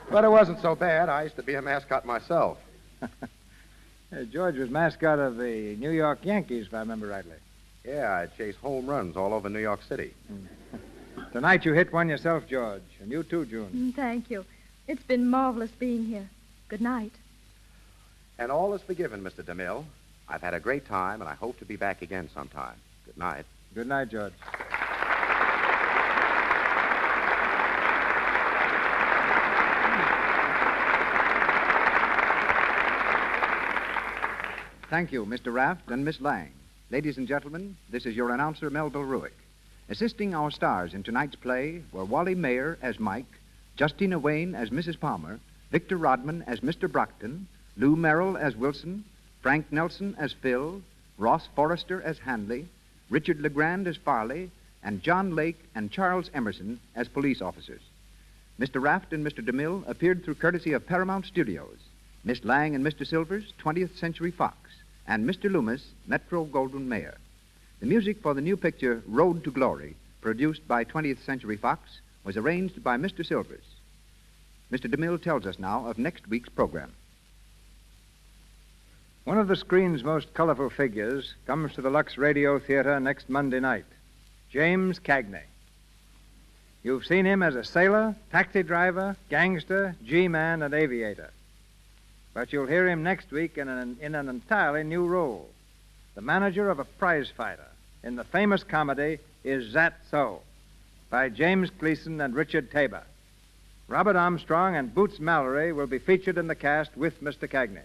But it wasn't so bad. I used to be a mascot myself. George was mascot of the New York Yankees, if I remember rightly. Yeah, I chased home runs all over New York City. Tonight you hit one yourself, George. And you too, June. Thank you. It's been marvelous being here. Good night. And all is forgiven, Mr. DeMille. I've had a great time, and I hope to be back again sometime. Good night. Good night, George. Thank you, Mr. Raft and Miss Lang. Ladies and gentlemen, this is your announcer, Melville Ruick. Assisting our stars in tonight's play were Wally Mayer as Mike, Justina Wayne as Mrs. Palmer, Victor Rodman as Mr. Brockton, Lou Merrill as Wilson, Frank Nelson as Phil, Ross Forrester as Hanley, Richard LeGrand as Farley, and John Lake and Charles Emerson as police officers. Mr. Raft and Mr. DeMille appeared through courtesy of Paramount Studios, Miss Lang and Mr. Silvers, 20th Century Fox, and Mr. Loomis, Metro-Goldwyn-Mayer. The music for the new picture Road to Glory, produced by 20th Century Fox, was arranged by Mr. Silvers. Mr. DeMille tells us now of next week's program. One of the screen's most colorful figures comes to the Lux Radio Theater next Monday night, James Cagney. You've seen him as a sailor, taxi driver, gangster, G-man, and aviator. But you'll hear him next week in an entirely new role, the manager of a prize fighter in the famous comedy Is That So? By James Gleason and Richard Tabor. Robert Armstrong and Boots Mallory will be featured in the cast with Mr. Cagney.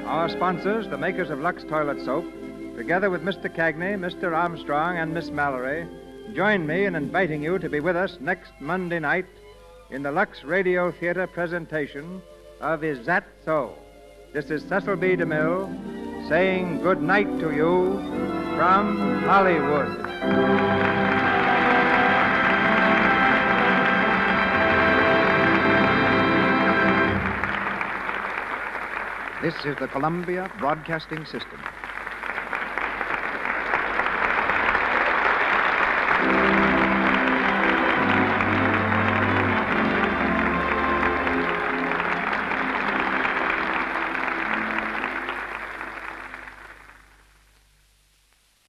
Our sponsors, the makers of Lux Toilet Soap, together with Mr. Cagney, Mr. Armstrong, and Miss Mallory, join me in inviting you to be with us next Monday night in the Lux Radio Theater presentation of Is That So? This is Cecil B. DeMille saying good night to you from Hollywood. This is the Columbia Broadcasting System.